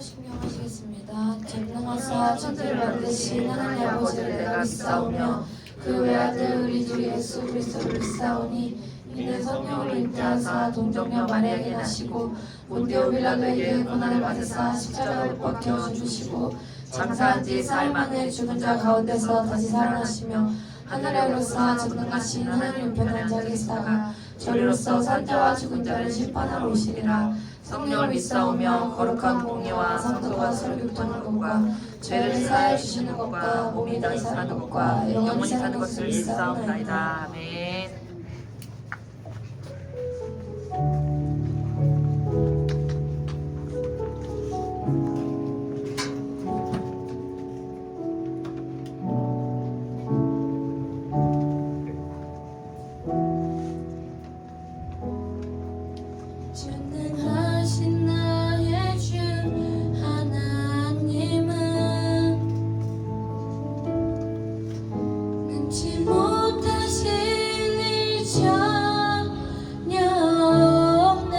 신경하시겠습니다. 전능하사 천지를 만드신 하나님 아버지를 내가 믿사오며 그 외아들 우리 주 예수 그리스도를 믿사오니 이는 성령으로 잉태하사 동정녀 마리아에게 나시고 본디오 빌라도에게 고난을 받으사 십자가를 못 박혀 죽으시고 장사한 지 사흘 만에 죽은 자 가운데서 다시 살아나시며 하늘에 오르사 전능하신 하나님 우편한 자에게 있다가 저리로서 산 자와 죽은 자를 심판하러 오시리라. 성령을 믿사오며 거룩한 공의와 성도와 서로 교통하는 것과 죄를 사하여 주시는 것과 몸이 다시 사는 것과 영원히 사는 것을 믿사옵나이다. 아멘. 전능하신 나의 주 하나님은 능치 못하실 일 전혀 없네.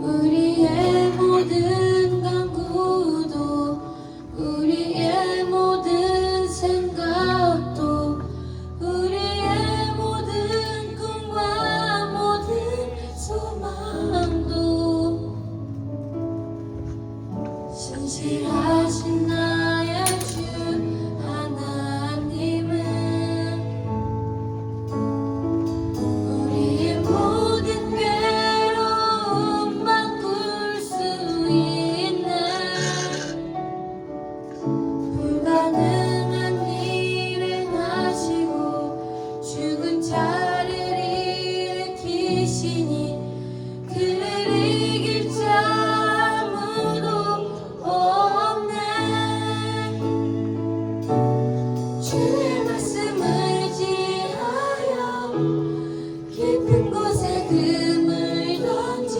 우리의 모든 간구도 우리의 모든 생각도 우리의 모든 꿈과 모든 소망도 신실하신 나의 주 하나님은 우리의 모든 괴로움 바꿀 수 있네. 불가능한 일 행하시고 죽은 자를 일으키시니 그를 이길 자 아무도 없네. 주의 말씀을 지하여 깊은 곳에 금을 던져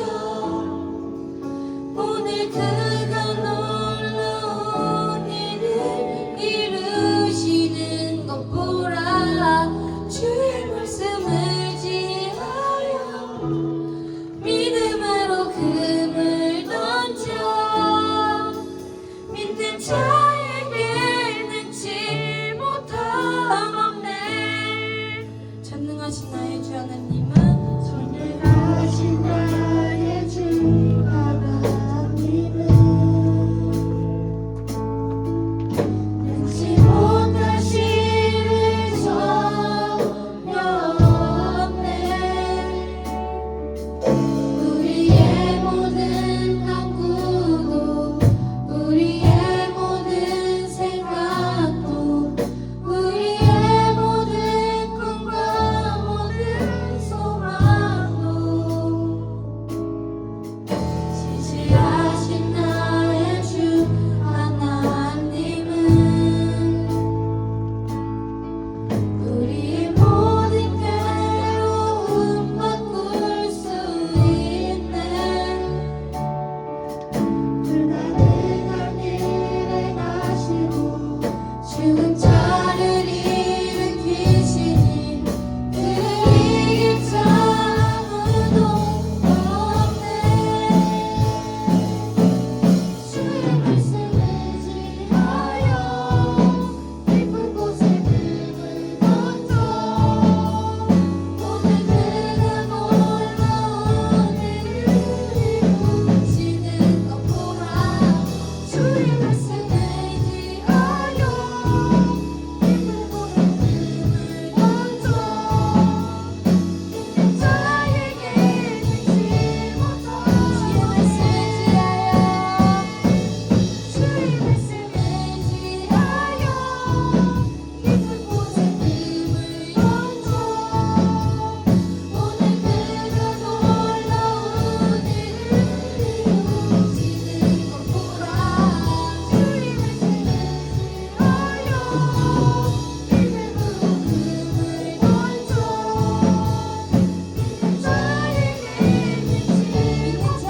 오늘 그가 놀라운 일을 이루시는 것 보라. 주의 말씀을 지하여 믿음으로 금을 던져 믿는 자에게 능치 못함 없네. 전능하신 나의 주 하나님은 전능하신 나의 주 하나님은 능치 못하실 일 전혀 없네. 우리의 모든 간구도 우리의 모든 생각도 우리의 모든 꿈과 모든 소망도 신실하신 나의 주 하나님은 우리의 모든 괴로움 바꿀 수 있네. 불가능한 일을 하시고 죽은 자를 일으키시니 그를 이길 자 아무도 없네. 주의 말씀을 지하여 깊은 곳에 금을 던져 오늘 그가 놀라운 일을 이루시는 것 보라. 주의 말씀을 지하여 깊은 곳에 금을 던져 믿는 자에게 능치 못함. 주의 말씀을 지하여 주의 말씀을 지하여 깊은 곳에 금을 던져 오늘 그가 놀라운 일을 이루시는 것 보라. 주의 말씀을 지하여 믿음으로 금을 던져 믿는 자에게 능치 못함.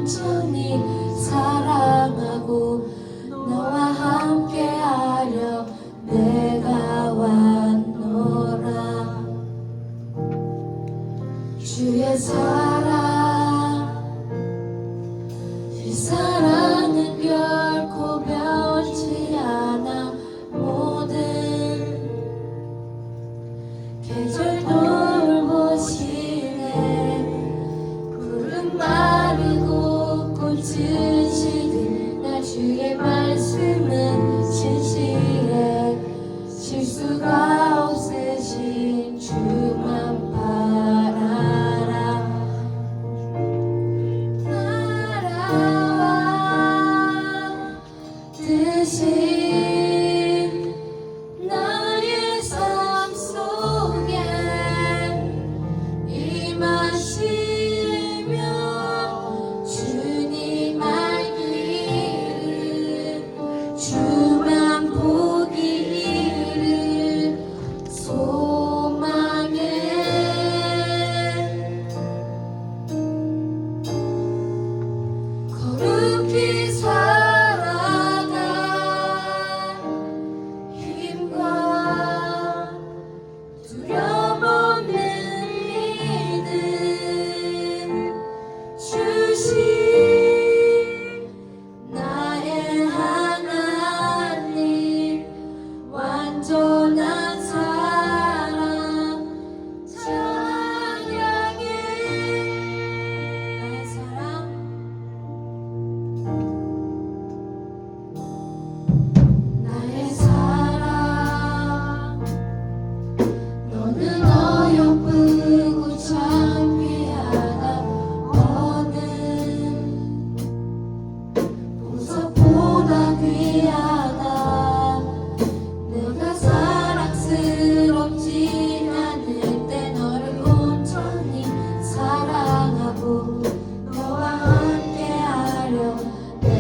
온전히 사랑하고 너와 함께하려 내가 왔노라. 주의 사랑, 이 사랑은 결코 변치 않아. 모든 계절 돌보시네. 푸른 마르고 꽃은 시든 나 주의 말씀은 진실해. 실수가 없으신 주만 바라라. 나라와 뜻인 나의 삶 속에 임하시며 주님 알기를 주만 보기를 소망해. 거룩히 살아가 힘과 두려움 없는 믿음 주신 나의 하나님. 완전한 사랑 찬양해. 나의 사랑, 나의 사랑, 너는 어여쁘고 참 귀하다. 너는 보석보다 귀하다. 내가 사랑스럽지 않을 때 너를 온전히 사랑하고 너와 함께하려 내가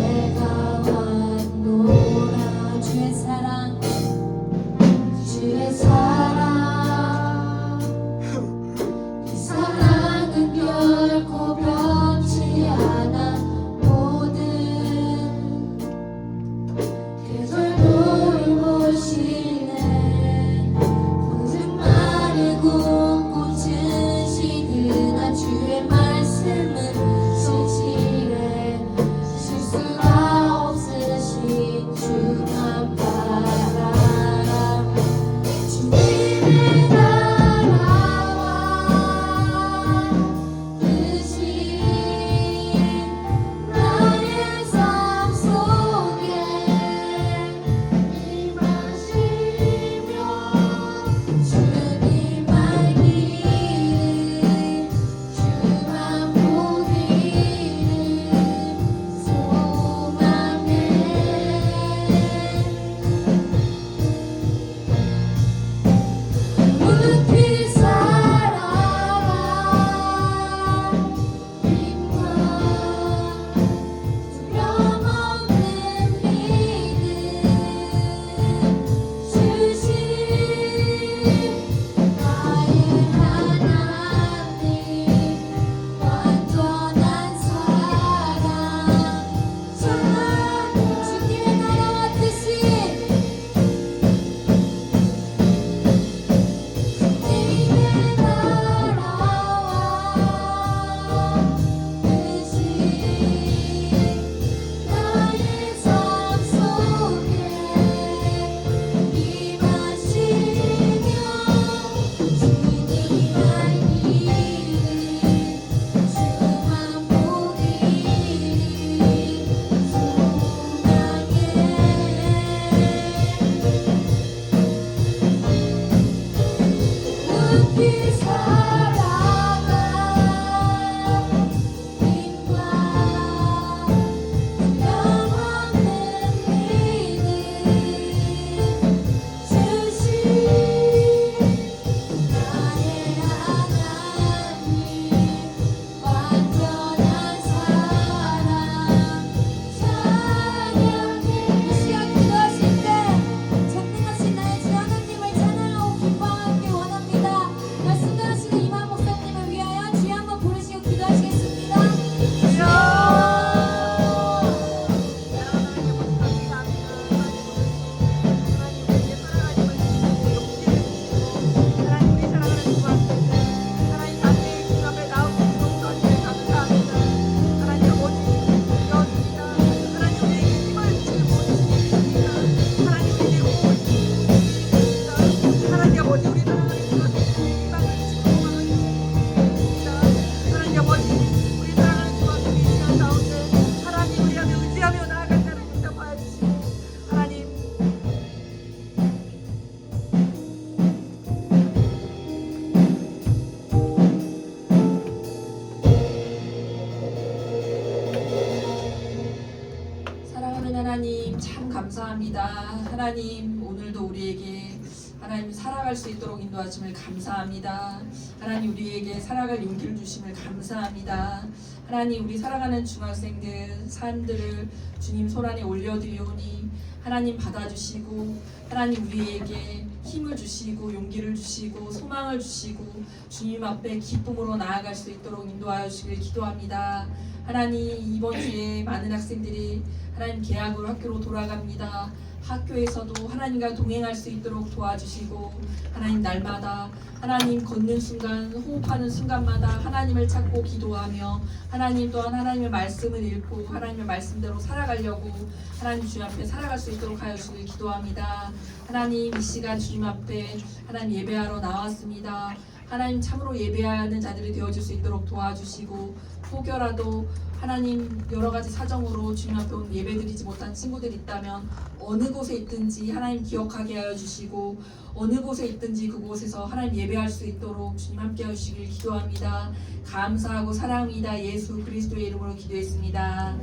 감사합니다. 하나님 오늘도 우리에게 하나님 살아갈 수 있도록 인도하심을 감사합니다. 하나님 우리에게 살아갈 용기를 주심을 감사합니다. 하나님 우리 살아가는 중학생들 삶들을 주님 손안에 올려드리오니 하나님 받아주시고 하나님 우리에게 힘을 주시고 용기를 주시고 소망을 주시고 주님 앞에 기쁨으로 나아갈 수 있도록 인도하여 주시길 기도합니다. 하나님 이번 주에 많은 학생들이 하나님 개학으로 학교로 돌아갑니다. 학교에서도 하나님과 동행할 수 있도록 도와주시고 하나님 날마다 하나님 걷는 순간 호흡하는 순간마다 하나님을 찾고 기도하며 하나님 또한 하나님의 말씀을 읽고 하나님의 말씀대로 살아가려고 하나님 주님 앞에 살아갈 수 있도록 하여 주길 기도합니다. 하나님 이 시간 주님 앞에 하나님 예배하러 나왔습니다. 하나님 참으로 예배하는 자들이 되어줄 수 있도록 도와주시고 혹여라도 하나님 여러 가지 사정으로 주님 앞에 온 예배드리지 못한 친구들이 있다면 어느 곳에 있든지 하나님 기억하게 하여 주시고 어느 곳에 있든지 그곳에서 하나님 예배할 수 있도록 주님 함께 하시길 기도합니다. 감사하고 사랑합니다. 예수 그리스도의 이름으로 기도했습니다.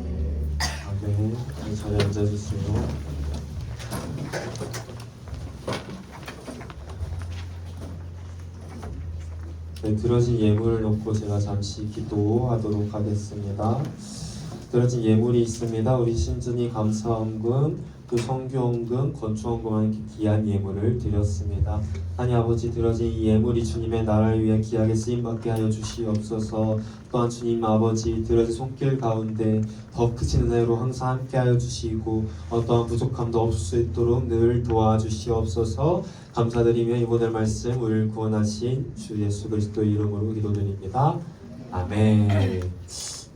네, 자리에 앉아주세요. 네, 들어진 예물을 놓고 제가 잠시 기도하도록 하겠습니다. 들어진 예물이 있습니다. 우리 신준이 감사원금, 또 성교원금, 건축원금하는 귀한 예물을 드렸습니다. 하나님 아버지 들어진 이 예물이 주님의 나라를 위해 귀하게 쓰임받게 하여 주시옵소서. 또한 주님 아버지 들어진 손길 가운데 더 크신 은혜로 항상 함께 하여 주시고 어떠한 부족함도 없을 수 있도록 늘 도와주시옵소서. 감사드리며 이번의 말씀 우리를 구원하신 주 예수 그리스도의 이름으로 기도드립니다. 아멘.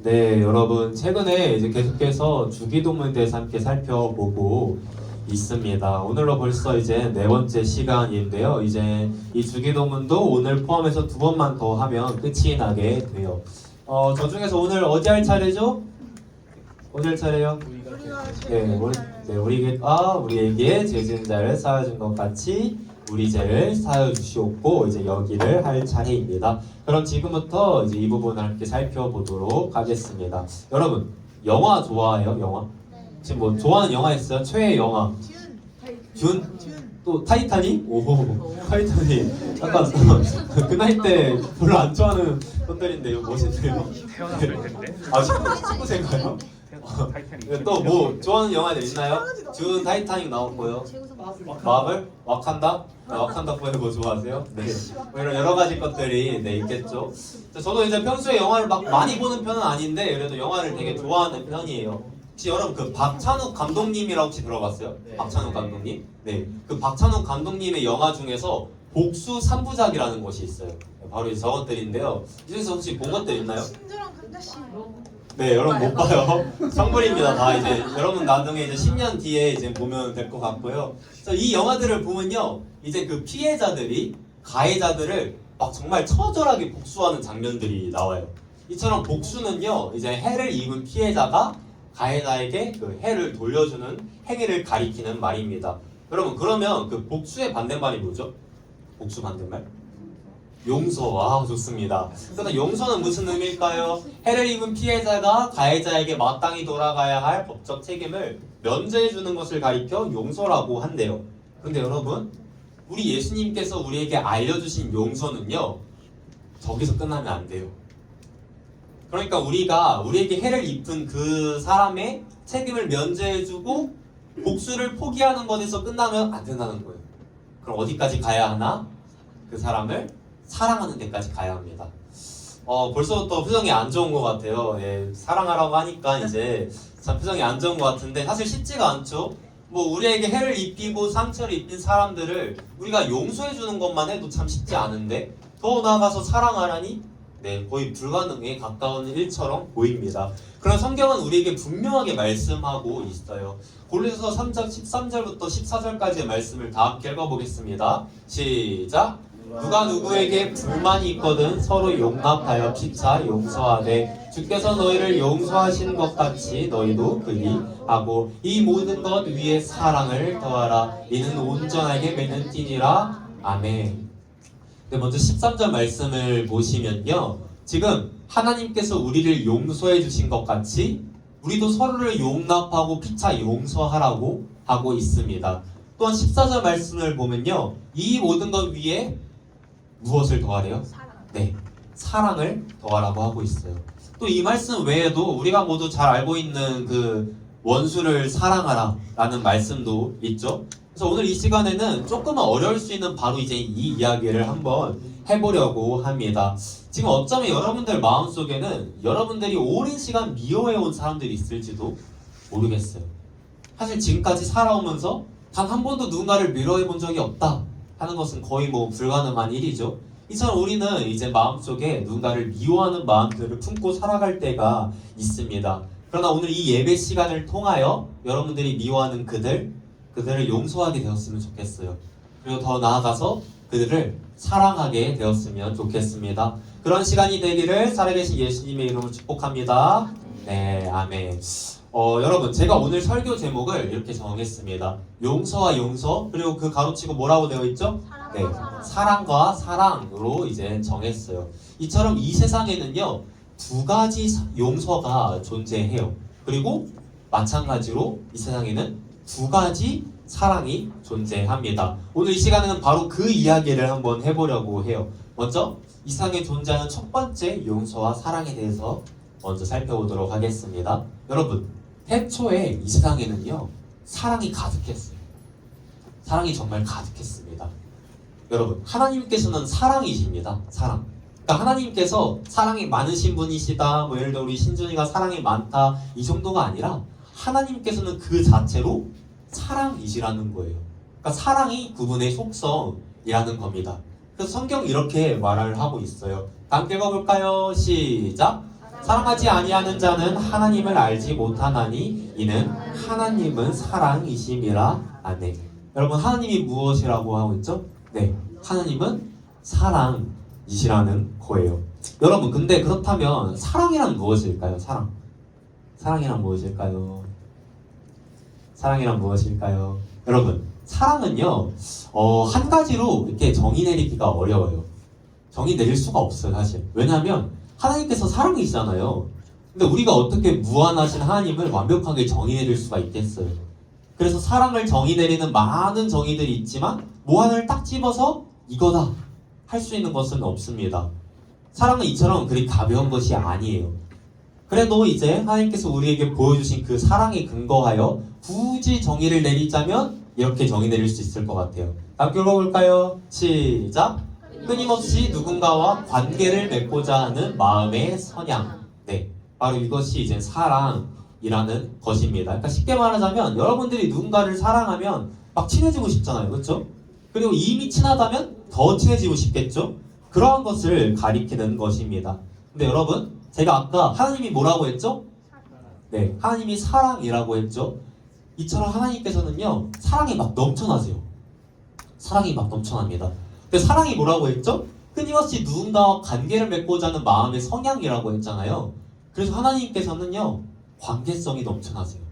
네, 여러분 최근에 이제 계속해서 주기도문에 대해서 함께 살펴보고 있습니다. 오늘로 벌써 이제 네 번째 시간인데요. 이제 이 주기도문도 오늘 포함해서 두 번만 더 하면 끝이 나게 돼요. 저 중에서 오늘 어디 할 차례죠? 어디 할 차례요? 우리에게 죄 지은 자를 사하여준 것 같이 우리 죄를 사하여 주시옵고 이제 여기를 할 차례입니다. 그럼 지금부터 이제 이 부분을 함께 살펴보도록 하겠습니다. 여러분 영화 좋아해요? 영화? 지금 뭐 좋아하는 영화 있어요? 최애 영화? 준? 또 타이타닉? 오 타이타닉 약간 그 나이 때 별로 안 좋아하는 분들인데요. 멋있네요. 태어났을 텐데. 아 19세인가요? 또 뭐 좋아하는 영화들 있나요? 준, 타이타닉 나왔고요. 마블? 와칸다? 와칸다 포에버 좋아하세요? 네. 뭐 이런 여러 가지 것들이 네, 있겠죠. 저도 이제 평소에 영화를 막 많이 보는 편은 아닌데 그래도 영화를 되게 좋아하는 편이에요. 혹시 여러분 그 박찬욱 감독님이라고 혹시 들어봤어요? 박찬욱 감독님? 네. 그 박찬욱 감독님의 영화 중에서 복수 3부작이라는 것이 있어요. 바로 이제 저것들인데요. 이 중에서 혹시 본 것들 있나요? 신주랑 강다씨. 네, 여러분 못 봐요. 성불입니다. 다 이제 여러분 나중에 이제 10년 뒤에 이제 보면 될 것 같고요. 그래서 이 영화들을 보면요, 이제 그 피해자들이 가해자들을 막 정말 처절하게 복수하는 장면들이 나와요. 이처럼 복수는요, 이제 해를 입은 피해자가 가해자에게 그 해를 돌려주는 행위를 가리키는 말입니다. 여러분 그러면 그 복수의 반대말이 뭐죠? 복수 반대말? 용서. 아 좋습니다. 그래서 용서는 무슨 의미일까요? 해를 입은 피해자가 가해자에게 마땅히 돌아가야 할 법적 책임을 면제해주는 것을 가리켜 용서라고 한대요. 그런데 여러분 우리 예수님께서 우리에게 알려주신 용서는요 저기서 끝나면 안 돼요. 그러니까 우리에게 해를 입힌 그 사람의 책임을 면제해주고 복수를 포기하는 것에서 끝나면 안 된다는 거예요. 그럼 어디까지 가야 하나? 그 사람을 사랑하는 데까지 가야 합니다. 벌써부터 표정이 안 좋은 것 같아요. 예, 사랑하라고 하니까 이제 참 표정이 안 좋은 것 같은데 사실 쉽지가 않죠. 뭐 우리에게 해를 입히고 상처를 입힌 사람들을 우리가 용서해 주는 것만 해도 참 쉽지 않은데 더 나아가서 사랑하라니 네, 거의 불가능에 가까운 일처럼 보입니다. 그런 성경은 우리에게 분명하게 말씀하고 있어요. 골로새서 3장 13절부터 14절까지의 말씀을 다 함께 읽어보겠습니다. 시작! 누가 누구에게 불만이 있거든 서로 용납하여 피차 용서하되 주께서 너희를 용서하시는 것 같이 너희도 그리하고 이 모든 것 위에 사랑을 더하라. 이는 온전하게 맺는 띠니라. 아멘. 네, 먼저 13절 말씀을 보시면요, 지금 하나님께서 우리를 용서해 주신 것 같이 우리도 서로를 용납하고 피차 용서하라고 하고 있습니다. 또한 14절 말씀을 보면요. 이 모든 것 위에 무엇을 더하래요? 네, 사랑을 더하라고 하고 있어요. 또 이 말씀 외에도 우리가 모두 잘 알고 있는 그 원수를 사랑하라 라는 말씀도 있죠. 그래서 오늘 이 시간에는 조금은 어려울 수 있는 바로 이제 이 이야기를 한번 해보려고 합니다. 지금 어쩌면 여러분들 마음속에는 여러분들이 오랜 시간 미워해온 사람들이 있을지도 모르겠어요. 사실 지금까지 살아오면서 단 한 번도 누군가를 미워해본 적이 없다 하는 것은 거의 뭐 불가능한 일이죠. 이처럼 우리는 이제 마음속에 누군가를 미워하는 마음들을 품고 살아갈 때가 있습니다. 그러나 오늘 이 예배 시간을 통하여 여러분들이 미워하는 그들을 용서하게 되었으면 좋겠어요. 그리고 더 나아가서 그들을 사랑하게 되었으면 좋겠습니다. 그런 시간이 되기를 살아계신 예수님의 이름으로 축복합니다. 네, 아멘. 여러분, 제가 오늘 설교 제목을 이렇게 정했습니다. 용서와 용서, 그리고 그 가로치고 뭐라고 되어 있죠? 네, 사랑과 사랑으로 이제 정했어요. 이처럼 이 세상에는요, 두 가지 용서가 존재해요. 그리고 마찬가지로 이 세상에는 두 가지 사랑이 존재합니다. 오늘 이 시간에는 바로 그 이야기를 한번 해보려고 해요. 먼저 이 세상에 존재하는 첫 번째 용서와 사랑에 대해서 먼저 살펴보도록 하겠습니다. 여러분, 태초에 이 세상에는요, 사랑이 가득했어요. 사랑이 정말 가득했습니다. 여러분, 하나님께서는 사랑이십니다. 사랑. 그러니까 하나님께서 사랑이 많으신 분이시다, 뭐 예를 들어 우리 신준이가 사랑이 많다, 이 정도가 아니라 하나님께서는 그 자체로 사랑이시라는 거예요. 그러니까 사랑이 그분의 속성이라는 겁니다. 그래서 성경 이렇게 말을 하고 있어요. 함께 읽어볼까요? 시작! 사랑하지 아니하는 자는 하나님을 알지 못하나니 이는 하나님은 사랑이심이라. 아멘. 여러분, 하나님이 무엇이라고 하고 있죠? 네, 하나님은 사랑이시라는 거예요. 여러분, 근데 그렇다면 사랑이란 무엇일까요? 사랑이란 무엇일까요? 사랑이란 무엇일까요? 여러분, 사랑은요, 한 가지로 이렇게 정의 내리기가 어려워요. 정의 내릴 수가 없어요, 사실. 왜냐하면 하나님께서 사랑이시잖아요. 근데 우리가 어떻게 무한하신 하나님을 완벽하게 정의 내릴 수가 있겠어요? 그래서 사랑을 정의 내리는 많은 정의들이 있지만 뭐 하나를 딱 집어서 이거다 할 수 있는 것은 없습니다. 사랑은 이처럼 그리 가벼운 것이 아니에요. 그래도 이제 하나님께서 우리에게 보여주신 그 사랑에 근거하여 굳이 정의를 내리자면 이렇게 정의 내릴 수 있을 것 같아요. 함께 읽어볼까요? 시작! 끊임없이 누군가와 관계를 맺고자 하는 마음의 선양. 네, 바로 이것이 이제 사랑이라는 것입니다. 그러니까 쉽게 말하자면 여러분들이 누군가를 사랑하면 막 친해지고 싶잖아요. 그렇죠? 그리고 이미 친하다면 더 친해지고 싶겠죠? 그러한 것을 가리키는 것입니다. 근데 여러분, 제가 아까 하나님이 뭐라고 했죠? 네, 하나님이 사랑이라고 했죠? 이처럼 하나님께서는요, 사랑이 막 넘쳐나세요. 사랑이 막 넘쳐납니다. 근데 사랑이 뭐라고 했죠? 끊임없이 누군가와 관계를 맺고자 하는 마음의 성향이라고 했잖아요. 그래서 하나님께서는요, 관계성이 넘쳐나세요.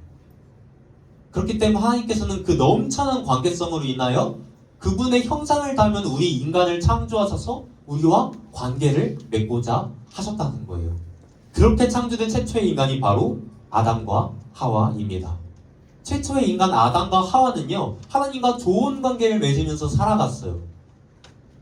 그렇기 때문에 하나님께서는 그 넘쳐난 관계성으로 인하여 그분의 형상을 닮은 우리 인간을 창조하셔서 우리와 관계를 맺고자 하셨다는 거예요. 그렇게 창조된 최초의 인간이 바로 아담과 하와입니다. 최초의 인간 아담과 하와는요, 하나님과 좋은 관계를 맺으면서 살아갔어요.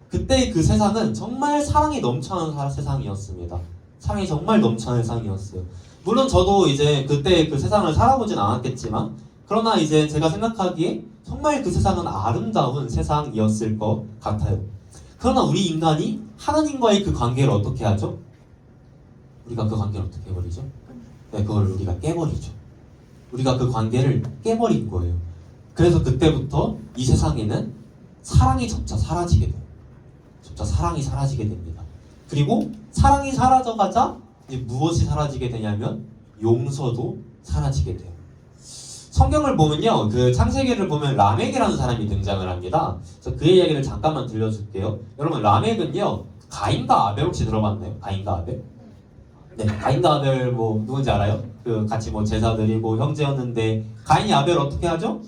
그때 그 세상은 정말 사랑이 넘쳐나는 세상이었습니다. 사랑이 정말 넘쳐나는 세상이었어요. 물론 저도 이제 그때 그 세상을 살아보진 않았겠지만, 그러나 이제 제가 생각하기에 정말 그 세상은 아름다운 세상이었을 것 같아요. 그러나 우리 인간이 하나님과의 그 관계를 어떻게 하죠? 우리가 그 관계를 어떻게 해버리죠? 네, 그걸 우리가 깨버리죠. 우리가 그 관계를 깨버린 거예요. 그래서 그때부터 이 세상에는 사랑이 점차 사라지게 돼요. 점차 사랑이 사라지게 됩니다. 그리고 사랑이 사라져가자 이제 무엇이 사라지게 되냐면 용서도 사라지게 돼요. 성경을 보면요, 그 창세기를 보면 라멕이라는 사람이 등장을 합니다. 그래서 그의 이야기를 잠깐만 들려줄게요. 여러분, 라멕은요, 가인과 아벨 혹시 들어봤나요? 가인과 아벨? 네, 가인과 아벨 뭐 누군지 알아요? 그 같이 뭐 제사 드리고 형제였는데 가인이 아벨을 어떻게 하죠?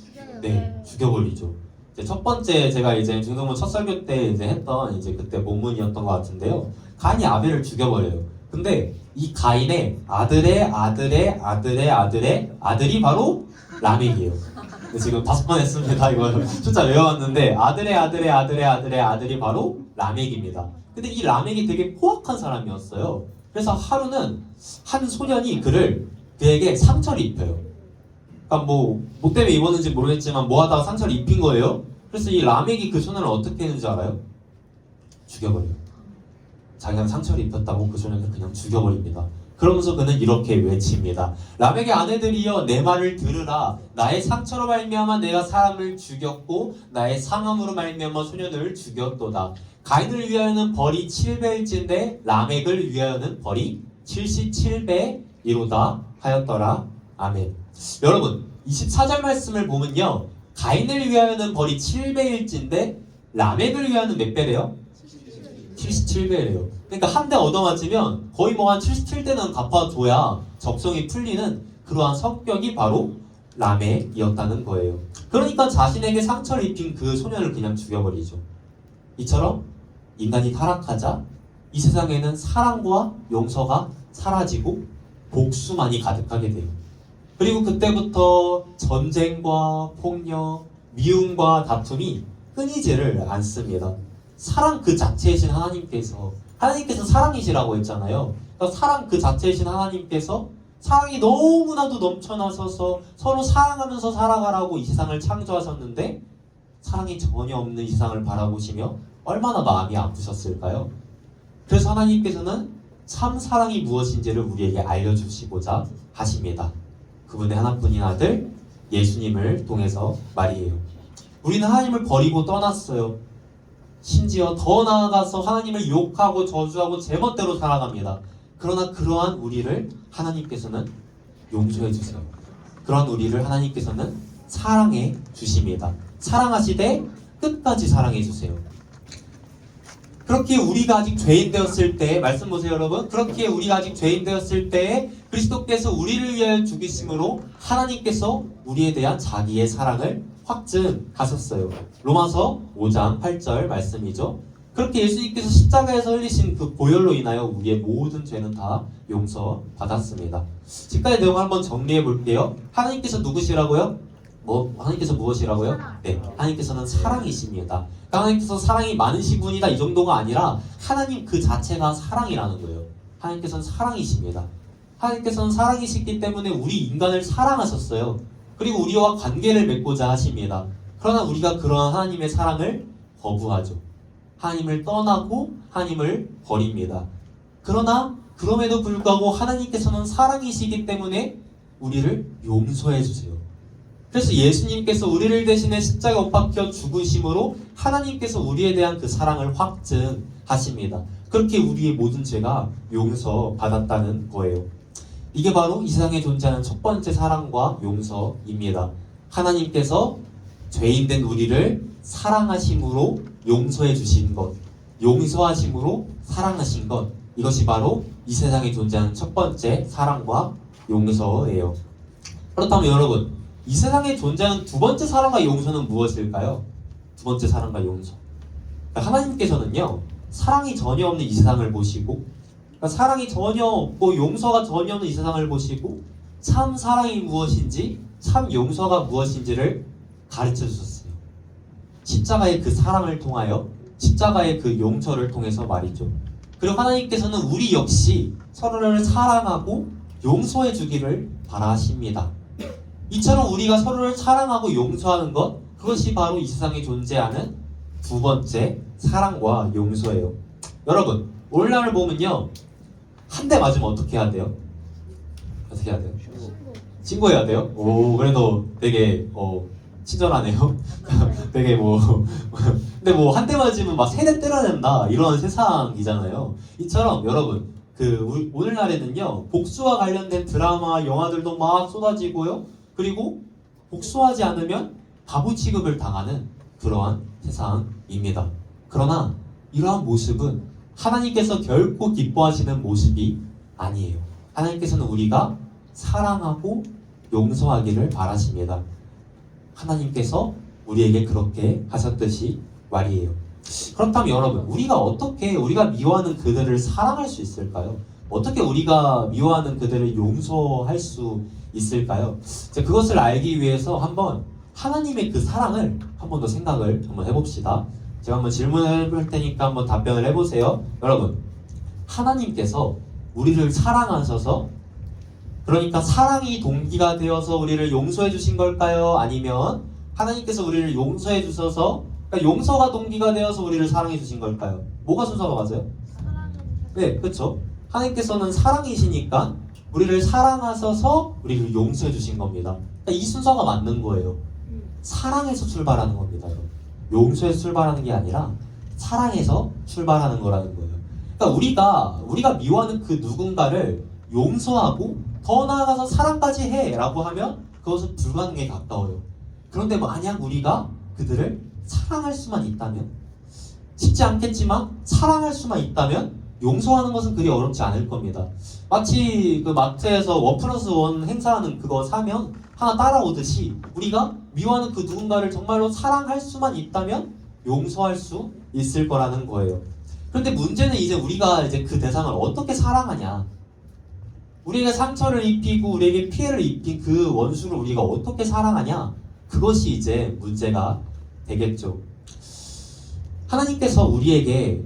네, 죽여버리죠. 이제 첫 번째 제가 이제 중동문 첫 설교 때 이제 했던 이제 그때 본문이었던 것 같은데요. 가인이 아벨을 죽여버려요. 근데 이 가인의 아들의 아들의 아들의 아들의 아들이 바로 라멕이에요. 지금 5번 했습니다. 이거 숫자 외워왔는데 아들의 아들의 아들의 아들의 아들이 바로 라멕입니다. 근데 이 라멕이 되게 포악한 사람이었어요. 그래서 하루는 한 소년이 그에게 상처를 입혀요. 그러니까 뭐 때문에 입었는지 모르겠지만 뭐 하다가 상처를 입힌 거예요. 그래서 이 라멕이 그 소년을 어떻게 했는지 알아요? 죽여버려요. 자기가 상처를 입혔다고 그 소년을 그냥 죽여버립니다. 그러면서 그는 이렇게 외칩니다. 라멕의 아내들이여 내 말을 들으라. 나의 상처로 말미암아 내가 사람을 죽였고 나의 상함으로 말미암아 소년을 죽였도다. 가인을 위하여는 벌이 7배일진데 라멕을 위하여는 벌이 77배이로다 하였더라. 아멘. 여러분 24절 말씀을 보면요, 가인을 위하여는 벌이 7배일진데 라멕을 위하여는 몇 배래요? 77배래요. 그러니까 한 대 얻어맞으면 거의 뭐 한 77대는 갚아줘야 적성이 풀리는 그러한 성격이 바로 라멕이었다는 거예요. 그러니까 자신에게 상처를 입힌 그 소년을 그냥 죽여버리죠. 이처럼 인간이 타락하자 이 세상에는 사랑과 용서가 사라지고 복수만이 가득하게 돼요. 그리고 그때부터 전쟁과 폭력, 미움과 다툼이 끊이지를 않습니다. 사랑 그 자체이신 하나님께서 사랑이시라고 했잖아요. 그러니까 사랑 그 자체이신 하나님께서 사랑이 너무나도 넘쳐나서서 서로 사랑하면서 살아가라고 이 세상을 창조하셨는데 사랑이 전혀 없는 이 세상을 바라보시며 얼마나 마음이 아프셨을까요? 그래서 하나님께서는 참 사랑이 무엇인지를 우리에게 알려주시고자 하십니다. 그분의 하나뿐인 아들 예수님을 통해서 말이에요. 우리는 하나님을 버리고 떠났어요. 심지어 더 나아가서 하나님을 욕하고 저주하고 제멋대로 살아갑니다. 그러나 그러한 우리를 하나님께서는 용서해 주세요. 그러한 우리를 하나님께서는 사랑해 주십니다. 사랑하시되 끝까지 사랑해 주세요. 그렇게 우리가 아직 죄인 되었을 때, 말씀 보세요 여러분. 그렇게 우리가 아직 죄인 되었을 때에 그리스도께서 우리를 위하여 죽이심으로 하나님께서 우리에 대한 자기의 사랑을 확증하셨어요. 로마서 5장 8절 말씀이죠. 그렇게 예수님께서 십자가에서 흘리신 그 보혈로 인하여 우리의 모든 죄는 다 용서받았습니다. 지금까지 내용을 한번 정리해 볼게요. 하나님께서 누구시라고요? 하나님께서 무엇이라고요? 네, 하나님께서는 사랑이십니다. 그러니까 하나님께서 사랑이 많으신 분이다 이 정도가 아니라 하나님 그 자체가 사랑이라는 거예요. 하나님께서는 사랑이십니다. 하나님께서는 사랑이시기 때문에 우리 인간을 사랑하셨어요. 그리고 우리와 관계를 맺고자 하십니다. 그러나 우리가 그러한 하나님의 사랑을 거부하죠. 하나님을 떠나고 하나님을 버립니다. 그러나 그럼에도 불구하고 하나님께서는 사랑이시기 때문에 우리를 용서해 주세요. 그래서 예수님께서 우리를 대신해 십자가에 못 박혀 죽으심으로 하나님께서 우리에 대한 그 사랑을 확증하십니다. 그렇게 우리의 모든 죄가 용서받았다는 거예요. 이게 바로 이 세상에 존재하는 첫 번째 사랑과 용서입니다. 하나님께서 죄인된 우리를 사랑하심으로 용서해 주신 것, 용서하심으로 사랑하신 것, 이것이 바로 이 세상에 존재하는 첫 번째 사랑과 용서예요. 그렇다면 여러분, 이 세상에 존재하는 두 번째 사랑과 용서는 무엇일까요? 두 번째 사랑과 용서. 하나님께서는요, 사랑이 전혀 없는 이 세상을 보시고, 사랑이 전혀 없고 용서가 전혀 없는 이 세상을 보시고 참 사랑이 무엇인지 참 용서가 무엇인지를 가르쳐 주셨어요. 십자가의 그 사랑을 통하여, 십자가의 그 용서를 통해서 말이죠. 그리고 하나님께서는 우리 역시 서로를 사랑하고 용서해 주기를 바라십니다. 이처럼 우리가 서로를 사랑하고 용서하는 것, 그것이 바로 이 세상에 존재하는 두 번째 사랑과 용서예요. 여러분, 오늘날을 보면요, 한 대 맞으면 어떻게 해야 돼요? 어떻게 해야 돼요? 신고해야 돼요? 오, 그래도 되게 친절하네요. 되게 근데 한 대 맞으면 막 3대 때려야 된다 이런 세상이잖아요. 이처럼 여러분, 오늘날에는요, 복수와 관련된 드라마, 영화들도 막 쏟아지고요. 그리고 복수하지 않으면 바보 취급을 당하는 그러한 세상입니다. 그러나 이러한 모습은 하나님께서 결코 기뻐하시는 모습이 아니에요. 하나님께서는 우리가 사랑하고 용서하기를 바라십니다. 하나님께서 우리에게 그렇게 하셨듯이 말이에요. 그렇다면 여러분, 우리가 어떻게 우리가 미워하는 그들을 사랑할 수 있을까요? 어떻게 우리가 미워하는 그들을 용서할 수 있을까요? 자, 그것을 알기 위해서 한번 하나님의 그 사랑을 한 번 더 생각을 한번 해봅시다. 제가 한번 질문을 해볼 테니까 한번 답변을 해보세요. 여러분, 하나님께서 우리를 사랑하셔서, 그러니까 사랑이 동기가 되어서 우리를 용서해 주신 걸까요? 아니면 하나님께서 우리를 용서해 주셔서, 그러니까 용서가 동기가 되어서 우리를 사랑해 주신 걸까요? 뭐가 순서가 맞아요? 네, 그렇죠. 하나님께서는 사랑이시니까 우리를 사랑하셔서 우리를 용서해 주신 겁니다. 그러니까 이 순서가 맞는 거예요. 사랑에서 출발하는 겁니다. 용서에서 출발하는 게 아니라 사랑에서 출발하는 거라는 거예요. 그러니까 우리가 미워하는 그 누군가를 용서하고 더 나아가서 사랑까지 해라고 하면 그것은 불가능에 가까워요. 그런데 만약 우리가 그들을 사랑할 수만 있다면, 쉽지 않겠지만 사랑할 수만 있다면 용서하는 것은 그리 어렵지 않을 겁니다. 마치 그 마트에서 1+1 행사하는 그거 사면 하나 따라오듯이 우리가 미워하는 그 누군가를 정말로 사랑할 수만 있다면 용서할 수 있을 거라는 거예요. 그런데 문제는 이제 우리가 이제 그 대상을 어떻게 사랑하냐, 우리에게 상처를 입히고 우리에게 피해를 입힌 그 원수를 우리가 어떻게 사랑하냐, 그것이 이제 문제가 되겠죠. 하나님께서 우리에게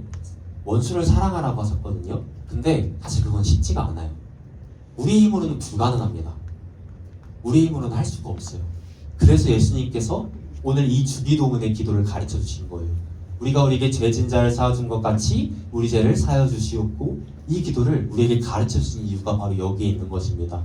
원수를 사랑하라고 하셨거든요. 근데 사실 그건 쉽지가 않아요. 우리의 힘으로는 불가능합니다. 우리의 힘으로는 할 수가 없어요. 그래서 예수님께서 오늘 이 주기도문의 기도를 가르쳐 주신 거예요. 우리가 우리에게 죄진 자를 사하준 것 같이 우리 죄를 사여 주시옵고, 이 기도를 우리에게 가르쳐 주신 이유가 바로 여기에 있는 것입니다.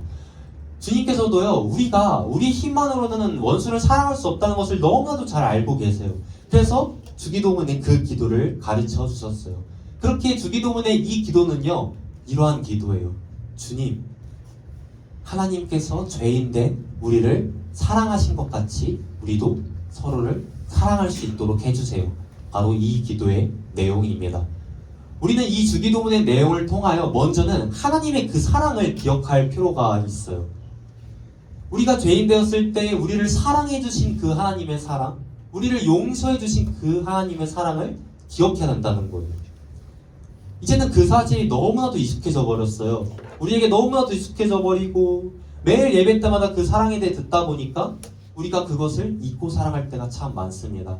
주님께서도요, 우리가 우리 힘만으로는 원수를 사랑할 수 없다는 것을 너무나도 잘 알고 계세요. 그래서 주기도문의 그 기도를 가르쳐 주셨어요. 그렇게 주기도문의 이 기도는요, 이러한 기도예요. 주님, 하나님께서 죄인된 우리를 사랑하신 것 같이 우리도 서로를 사랑할 수 있도록 해주세요. 바로 이 기도의 내용입니다. 우리는 이 주기도문의 내용을 통하여 먼저는 하나님의 그 사랑을 기억할 필요가 있어요. 우리가 죄인 되었을 때 우리를 사랑해 주신 그 하나님의 사랑, 우리를 용서해 주신 그 하나님의 사랑을 기억해야 한다는 거예요. 이제는 그 사실이 너무나도 익숙해져 버렸어요. 우리에게 너무나도 익숙해져 버리고 매일 예배 때마다 그 사랑에 대해 듣다 보니까 우리가 그것을 잊고 살아갈 때가 참 많습니다.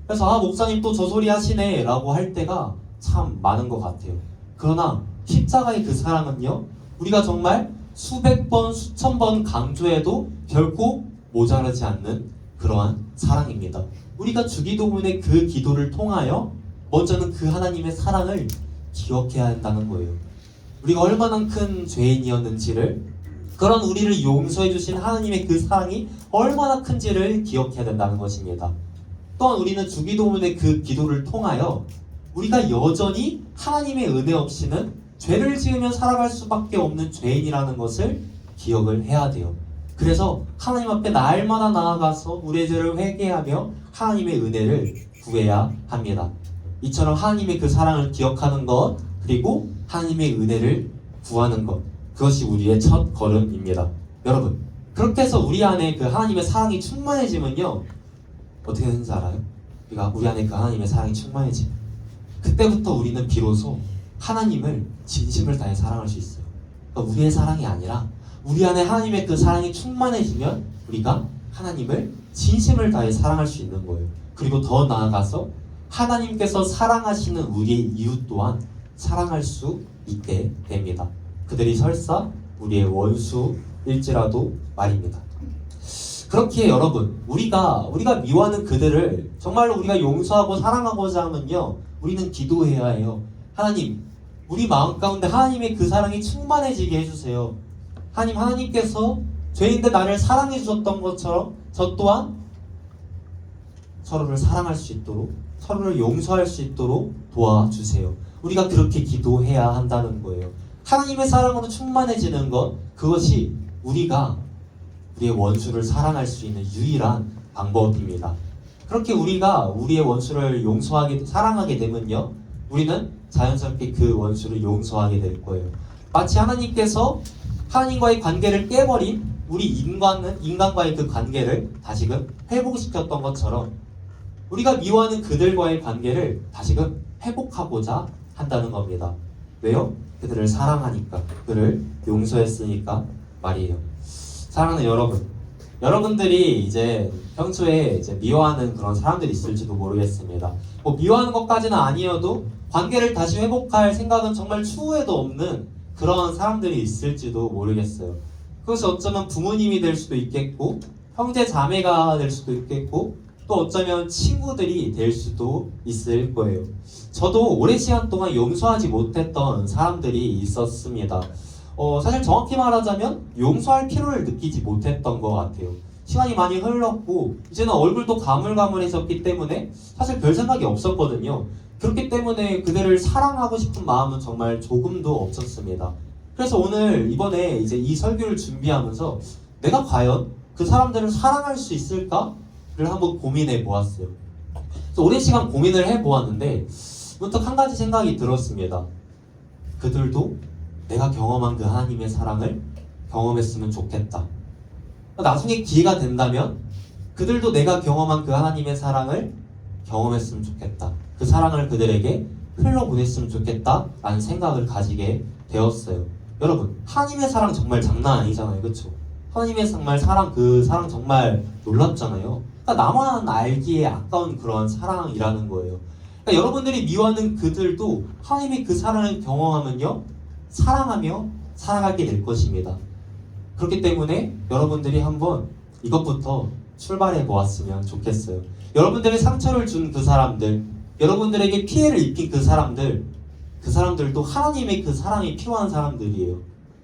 그래서 목사님 또 저 소리 하시네 라고 할 때가 참 많은 것 같아요. 그러나 십자가의 그 사랑은요, 우리가 정말 수백 번, 수천 번 강조해도 결코 모자라지 않는 그러한 사랑입니다. 우리가 주기도문의 그 기도를 통하여 먼저는 그 하나님의 사랑을 기억해야 한다는 거예요. 우리가 얼마나 큰 죄인이었는지를, 그런 우리를 용서해 주신 하나님의 그 사랑이 얼마나 큰지를 기억해야 된다는 것입니다. 또한 우리는 주기도문의 그 기도를 통하여 우리가 여전히 하나님의 은혜 없이는 죄를 지으며 살아갈 수밖에 없는 죄인이라는 것을 기억을 해야 돼요. 그래서 하나님 앞에 날마다 나아가서 우리의 죄를 회개하며 하나님의 은혜를 구해야 합니다. 이처럼 하나님의 그 사랑을 기억하는 것, 그리고 하나님의 은혜를 구하는 것, 그것이 우리의 첫 걸음입니다. 여러분, 그렇게 해서 우리 안에 그 하나님의 사랑이 충만해지면요, 어떻게 되는지 알아요? 우리 안에 그 하나님의 사랑이 충만해지면 그때부터 우리는 비로소 하나님을 진심을 다해 사랑할 수 있어요. 그러니까 우리의 사랑이 아니라 우리 안에 하나님의 그 사랑이 충만해지면 우리가 하나님을 진심을 다해 사랑할 수 있는 거예요. 그리고 더 나아가서 하나님께서 사랑하시는 우리의 이웃 또한 사랑할 수 있게 됩니다. 그들이 설사 우리의 원수일지라도 말입니다. 그렇게 여러분, 우리가 미워하는 그들을 정말로 우리가 용서하고 사랑하고자 하면요, 우리는 기도해야 해요. 하나님, 우리 마음 가운데 하나님의 그 사랑이 충만해지게 해주세요. 하나님께서 죄인데 나를 사랑해 주셨던 것처럼 저 또한 서로를 사랑할 수 있도록, 서로를 용서할 수 있도록 도와주세요. 우리가 그렇게 기도해야 한다는 거예요. 하나님의 사랑으로 충만해지는 것, 그것이 우리가 우리의 원수를 사랑할 수 있는 유일한 방법입니다. 그렇게 우리가 우리의 원수를 사랑하게 되면요, 우리는 자연스럽게 그 원수를 용서하게 될 거예요. 마치 하나님께서 하나님과의 관계를 깨버린 우리 인간과의 그 관계를 다시금 회복시켰던 것처럼 우리가 미워하는 그들과의 관계를 다시금 회복하고자 한다는 겁니다. 왜요? 그들을 사랑하니까, 그를 용서했으니까 말이에요. 사랑하는 여러분, 여러분들이 이제 평소에 이제 미워하는 그런 사람들이 있을지도 모르겠습니다. 뭐 미워하는 것까지는 아니어도 관계를 다시 회복할 생각은 정말 추후에도 없는 그런 사람들이 있을지도 모르겠어요. 그것이 어쩌면 부모님이 될 수도 있겠고, 형제 자매가 될 수도 있겠고, 또 어쩌면 친구들이 될 수도 있을 거예요. 저도 오랜 시간 동안 용서하지 못했던 사람들이 있었습니다. 사실 정확히 말하자면 용서할 필요를 느끼지 못했던 것 같아요. 시간이 많이 흘렀고 이제는 얼굴도 가물가물해졌기 때문에 사실 별 생각이 없었거든요. 그렇기 때문에 그들을 사랑하고 싶은 마음은 정말 조금도 없었습니다. 그래서 오늘 이번에 이제 이 설교를 준비하면서 내가 과연 그 사람들을 사랑할 수 있을까를 한번 고민해 보았어요. 그래서 오랜 시간 고민을 해 보았는데 문득 한 가지 생각이 들었습니다. 그들도 내가 경험한 그 하나님의 사랑을 경험했으면 좋겠다. 나중에 기회가 된다면 그들도 내가 경험한 그 하나님의 사랑을 경험했으면 좋겠다. 그 사랑을 그들에게 흘려보냈으면 좋겠다 라는 생각을 가지게 되었어요. 여러분, 하나님의 사랑 정말 장난 아니잖아요. 그렇죠? 하나님의 정말 사랑, 그 사랑 정말 놀랍잖아요. 그러니까 나만 알기에 아까운 그런 사랑이라는 거예요. 그러니까 여러분들이 미워하는 그들도 하나님의 그 사랑을 경험하면요, 사랑하며 살아가게 될 것입니다. 그렇기 때문에 여러분들이 한번 이것부터 출발해 보았으면 좋겠어요. 여러분들의 상처를 준 그 사람들, 여러분들에게 피해를 입힌 그 사람들도 하나님의 그 사랑이 필요한 사람들이에요.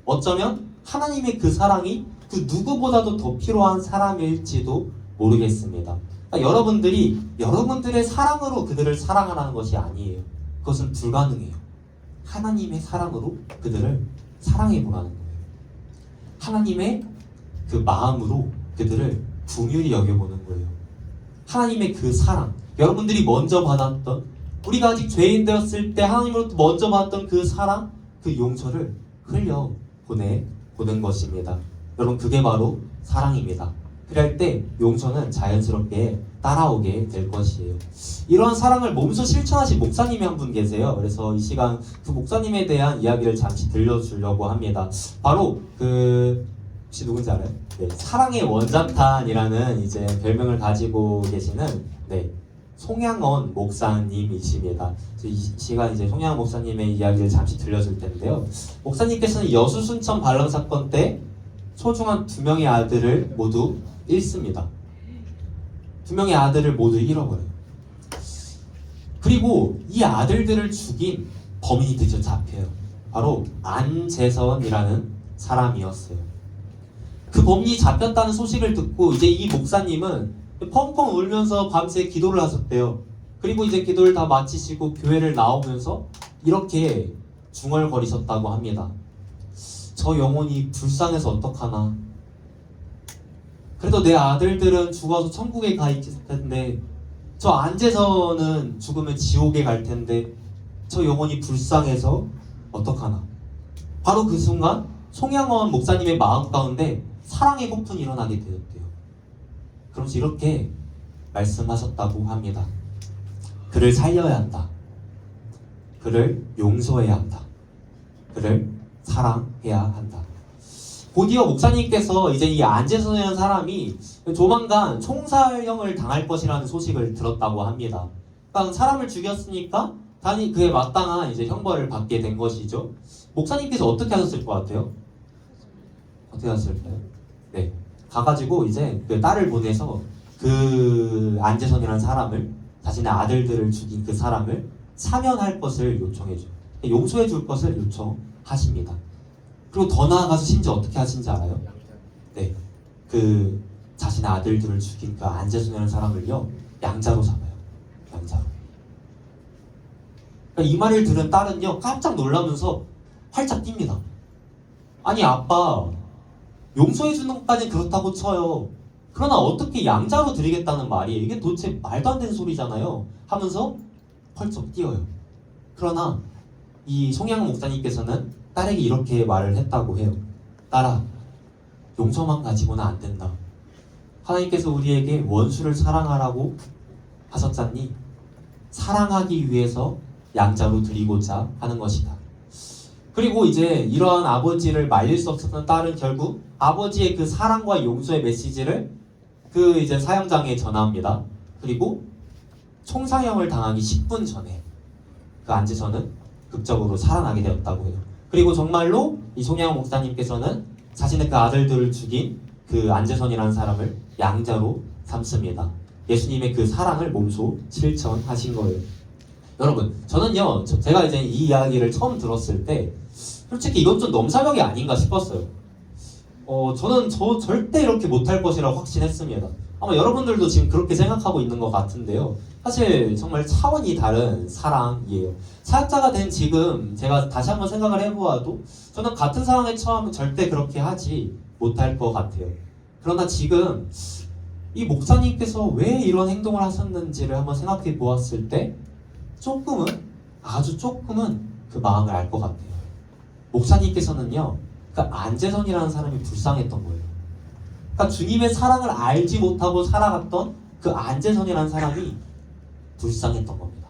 어쩌면 하나님의 그 사랑이 그 누구보다도 더 필요한 사람일지도 모르겠습니다. 그러니까 여러분들이 여러분들의 사랑으로 그들을 사랑하라는 것이 아니에요. 그것은 불가능해요. 하나님의 사랑으로 그들을 사랑해 보라는 거예요. 하나님의 그 마음으로 그들을 긍휼히 여겨보는 거예요. 하나님의 그 사랑, 여러분들이 먼저 받았던, 우리가 아직 죄인 되었을 때 하나님으로부터 먼저 받았던 그 사랑, 그 용서를 흘려 보는 것입니다. 여러분, 그게 바로 사랑입니다. 그럴 때 용서는 자연스럽게 따라오게 될 것이에요. 이러한 사랑을 몸소 실천하신 목사님이 한 분 계세요. 그래서 이 시간 그 목사님에 대한 이야기를 잠시 들려주려고 합니다. 바로 혹시 누군지 알아요? 네, 사랑의 원자탄이라는 이제 별명을 가지고 계시는 송양원 목사님이십니다. 이 시간 이제 송양원 목사님의 이야기를 잠시 들려줄 텐데요. 목사님께서는 여수 순천 반란 사건 때 소중한 2명의 아들을 모두 잃습니다. 2명의 아들을 모두 잃어버려요. 그리고 이 아들들을 죽인 범인이 드디어 잡혀요. 바로 안재선이라는 사람이었어요. 그 범인이 잡혔다는 소식을 듣고 이제 이 목사님은 펑펑 울면서 밤새 기도를 하셨대요. 그리고 이제 기도를 다 마치시고 교회를 나오면서 이렇게 중얼거리셨다고 합니다. 저 영혼이 불쌍해서 어떡하나. 그래도 내 아들들은 죽어서 천국에 가 있을 텐데, 저 안재선은 죽으면 지옥에 갈 텐데, 저 영혼이 불쌍해서 어떡하나. 바로 그 순간 송양원 목사님의 마음 가운데 사랑의 폭풍이 일어나게 되었대요. 그러면서 이렇게 말씀하셨다고 합니다. 그를 살려야 한다. 그를 용서해야 한다. 그를 사랑해야 한다. 곧이어 목사님께서 이제 이 안재선이라는 사람이 조만간 총살형을 당할 것이라는 소식을 들었다고 합니다. 그러니까 사람을 죽였으니까 당연히 그에 마땅한 이제 형벌을 받게 된 것이죠. 목사님께서 어떻게 하셨을 것 같아요? 어떻게 하셨을까요? 네, 가가지고 이제 그 딸을 보내서 그 안재선이라는 사람을, 자신의 아들들을 죽인 그 사람을 사면할 것을 요청해줘요. 용서해줄 것을 요청하십니다. 그리고 더 나아가서 심지어 어떻게 하신지 알아요? 네, 그 자신의 아들들을 죽인 그 안재선이라는 사람을요, 양자로 잡아요. 양자로. 그러니까 이 말을 들은 딸은요, 깜짝 놀라면서 활짝 뜁니다. 아니 아빠, 용서해주는 것까지는 그렇다고 쳐요. 그러나 어떻게 양자로 드리겠다는 말이에요? 이게 도대체 말도 안 되는 소리잖아요. 하면서 펄쩍 뛰어요. 그러나 이 송양원 목사님께서는 딸에게 이렇게 말을 했다고 해요. 딸아, 용서만 가지고는 안 된다. 하나님께서 우리에게 원수를 사랑하라고 하셨잖니? 사랑하기 위해서 양자로 드리고자 하는 것이다. 그리고 이제 이러한 아버지를 말릴 수 없었던 딸은 결국 아버지의 그 사랑과 용서의 메시지를 그 이제 사형장에 전합니다. 그리고 총사형을 당하기 10분 전에 그 안재선은 극적으로 살아나게 되었다고 해요. 그리고 정말로 이 송혜영 목사님께서는 자신의 그 아들들을 죽인 그 안재선이라는 사람을 양자로 삼습니다. 예수님의 그 사랑을 몸소 실천하신 거예요. 여러분, 저는요, 제가 이제 이 이야기를 처음 들었을 때 솔직히 이건 좀 넘사벽이 아닌가 싶었어요. 저는 절대 이렇게 못할 것이라고 확신했습니다. 아마 여러분들도 지금 그렇게 생각하고 있는 것 같은데요. 사실 정말 차원이 다른 사랑이에요. 사역자가 된 지금 제가 다시 한번 생각을 해보아도 저는 같은 상황에 처하면 절대 그렇게 하지 못할 것 같아요. 그러나 지금 이 목사님께서 왜 이런 행동을 하셨는지를 한번 생각해 보았을 때 조금은, 아주 조금은 그 마음을 알 것 같아요. 목사님께서는요, 그 안재선이라는 사람이 불쌍했던 거예요. 그러니까 주님의 사랑을 알지 못하고 살아갔던 그 안재선이라는 사람이 불쌍했던 겁니다.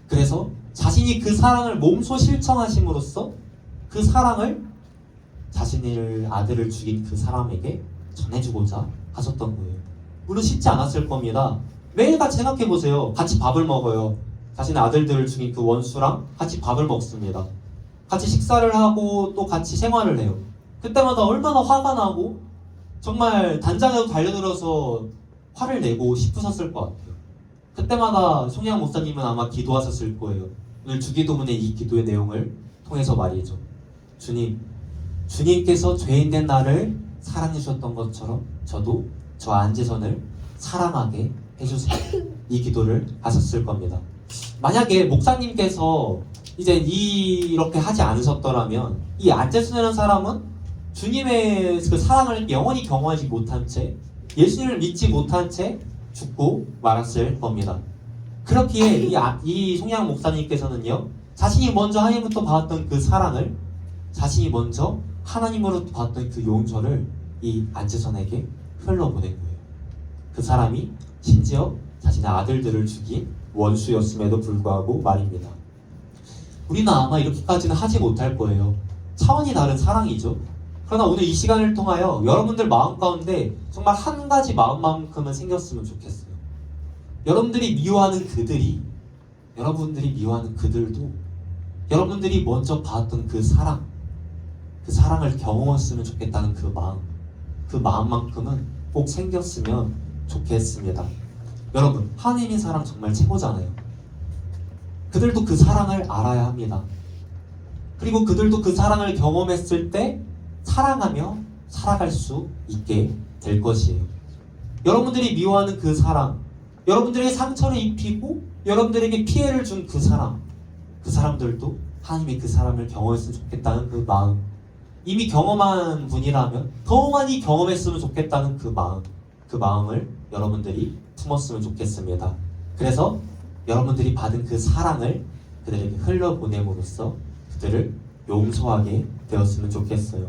그래서 자신이 그 사랑을 몸소 실천하심으로써 그 사랑을 자신의 아들을 죽인 그 사람에게 전해주고자 하셨던 거예요. 물론 쉽지 않았을 겁니다. 매일같이 생각해보세요. 같이 밥을 먹어요. 자신의 아들들을 죽인 그 원수랑 같이 밥을 먹습니다. 같이 식사를 하고 또 같이 생활을 해요. 그때마다 얼마나 화가 나고 정말 단장에도 달려들어서 화를 내고 싶으셨을 것 같아요. 그때마다 송혜영 목사님은 아마 기도하셨을 거예요. 오늘 주기도문의 이 기도의 내용을 통해서 말이죠. 주님께서 죄인된 나를 사랑해 주셨던 것처럼 저도 저 안재선을 사랑하게 해주세요. 이 기도를 하셨을 겁니다. 만약에 목사님께서 이제 이렇게 하지 않으셨더라면 이 안재선이라는 사람은 주님의 그 사랑을 영원히 경험하지 못한 채 예수님을 믿지 못한 채 죽고 말았을 겁니다. 그렇기에 이 송양 목사님께서는요, 자신이 먼저 하나님부터 받았던 그 사랑을, 자신이 먼저 하나님으로부터 받았던 그 용서를 이 안재선에게 흘러보낸 거예요. 그 사람이 심지어 자신의 아들들을 죽인 원수였음에도 불구하고 말입니다. 우리는 아마 이렇게까지는 하지 못할 거예요. 차원이 다른 사랑이죠. 그러나 오늘 이 시간을 통하여 여러분들 마음 가운데 정말 한 가지 마음만큼은 생겼으면 좋겠어요. 여러분들이 미워하는 그들이, 여러분들이 미워하는 그들도 여러분들이 먼저 받았던 그 사랑을 경험했으면 좋겠다는 그 마음만큼은 꼭 생겼으면 좋겠습니다. 여러분, 하나님의 사랑 정말 최고잖아요. 그들도 그 사랑을 알아야 합니다. 그리고 그들도 그 사랑을 경험했을 때 사랑하며 살아갈 수 있게 될 것이에요. 여러분들이 미워하는 그 사랑, 여러분들에게 상처를 입히고 여러분들에게 피해를 준 그 사람들도 하나님이 그 사람을 경험했으면 좋겠다는 그 마음, 이미 경험한 분이라면 더 많이 경험했으면 좋겠다는 그 마음을 여러분들이 품었으면 좋겠습니다. 그래서 여러분들이 받은 그 사랑을 그들에게 흘려보냄으로써 그들을 용서하게 되었으면 좋겠어요.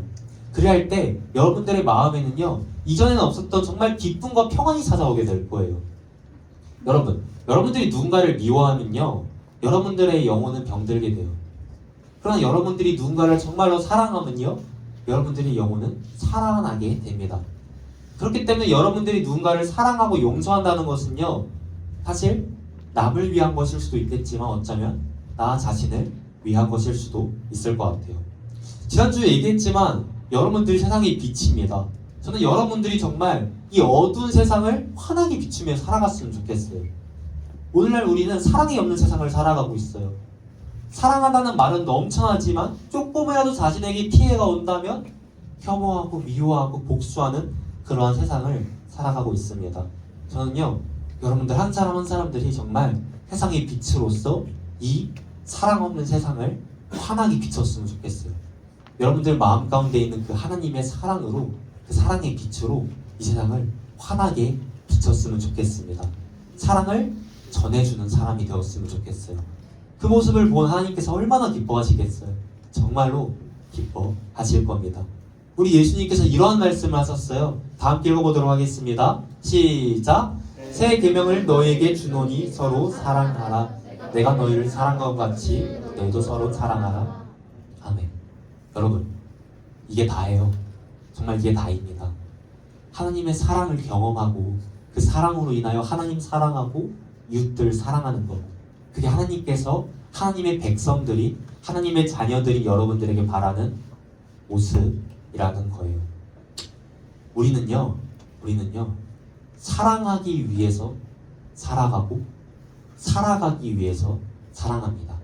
그래야 할 때 여러분들의 마음에는요, 이전에는 없었던 정말 기쁨과 평안이 찾아오게 될 거예요. 여러분들이 누군가를 미워하면요, 여러분들의 영혼은 병들게 돼요. 그러나 여러분들이 누군가를 정말로 사랑하면요, 여러분들의 영혼은 살아나게 됩니다. 그렇기 때문에 여러분들이 누군가를 사랑하고 용서한다는 것은요, 사실 남을 위한 것일 수도 있겠지만 어쩌면 나 자신을 위한 것일 수도 있을 것 같아요. 지난주에 얘기했지만 여러분들이 세상의 빛입니다. 저는 여러분들이 정말 이 어두운 세상을 환하게 비추며 살아갔으면 좋겠어요. 오늘날 우리는 사랑이 없는 세상을 살아가고 있어요. 사랑하다는 말은 넘쳐나지만 조금이라도 자신에게 피해가 온다면 혐오하고 미워하고 복수하는 그러한 세상을 살아가고 있습니다. 저는요, 여러분들 한 사람 한 사람들이 정말 세상의 빛으로서 이 사랑 없는 세상을 환하게 비췄으면 좋겠어요. 여러분들 마음 가운데 있는 그 하나님의 사랑으로, 그 사랑의 빛으로 이 세상을 환하게 비췄으면 좋겠습니다. 사랑을 전해주는 사람이 되었으면 좋겠어요. 그 모습을 본 하나님께서 얼마나 기뻐하시겠어요. 정말로 기뻐하실 겁니다. 우리 예수님께서 이러한 말씀을 하셨어요. 다 함께 읽어보도록 하겠습니다. 시작! 새 계명을 너에게 주노니 서로 사랑하라. 내가 너희를 사랑한 것 같이 너희도 서로 사랑하라. 아멘. 여러분, 이게 다예요. 정말 이게 다입니다. 하나님의 사랑을 경험하고 그 사랑으로 인하여 하나님 사랑하고 이웃들 사랑하는 것, 그게 하나님께서 하나님의 백성들이, 하나님의 자녀들이 여러분들에게 바라는 모습이라는 거예요. 우리는요 사랑하기 위해서 살아가고 살아가기 위해서 사랑합니다.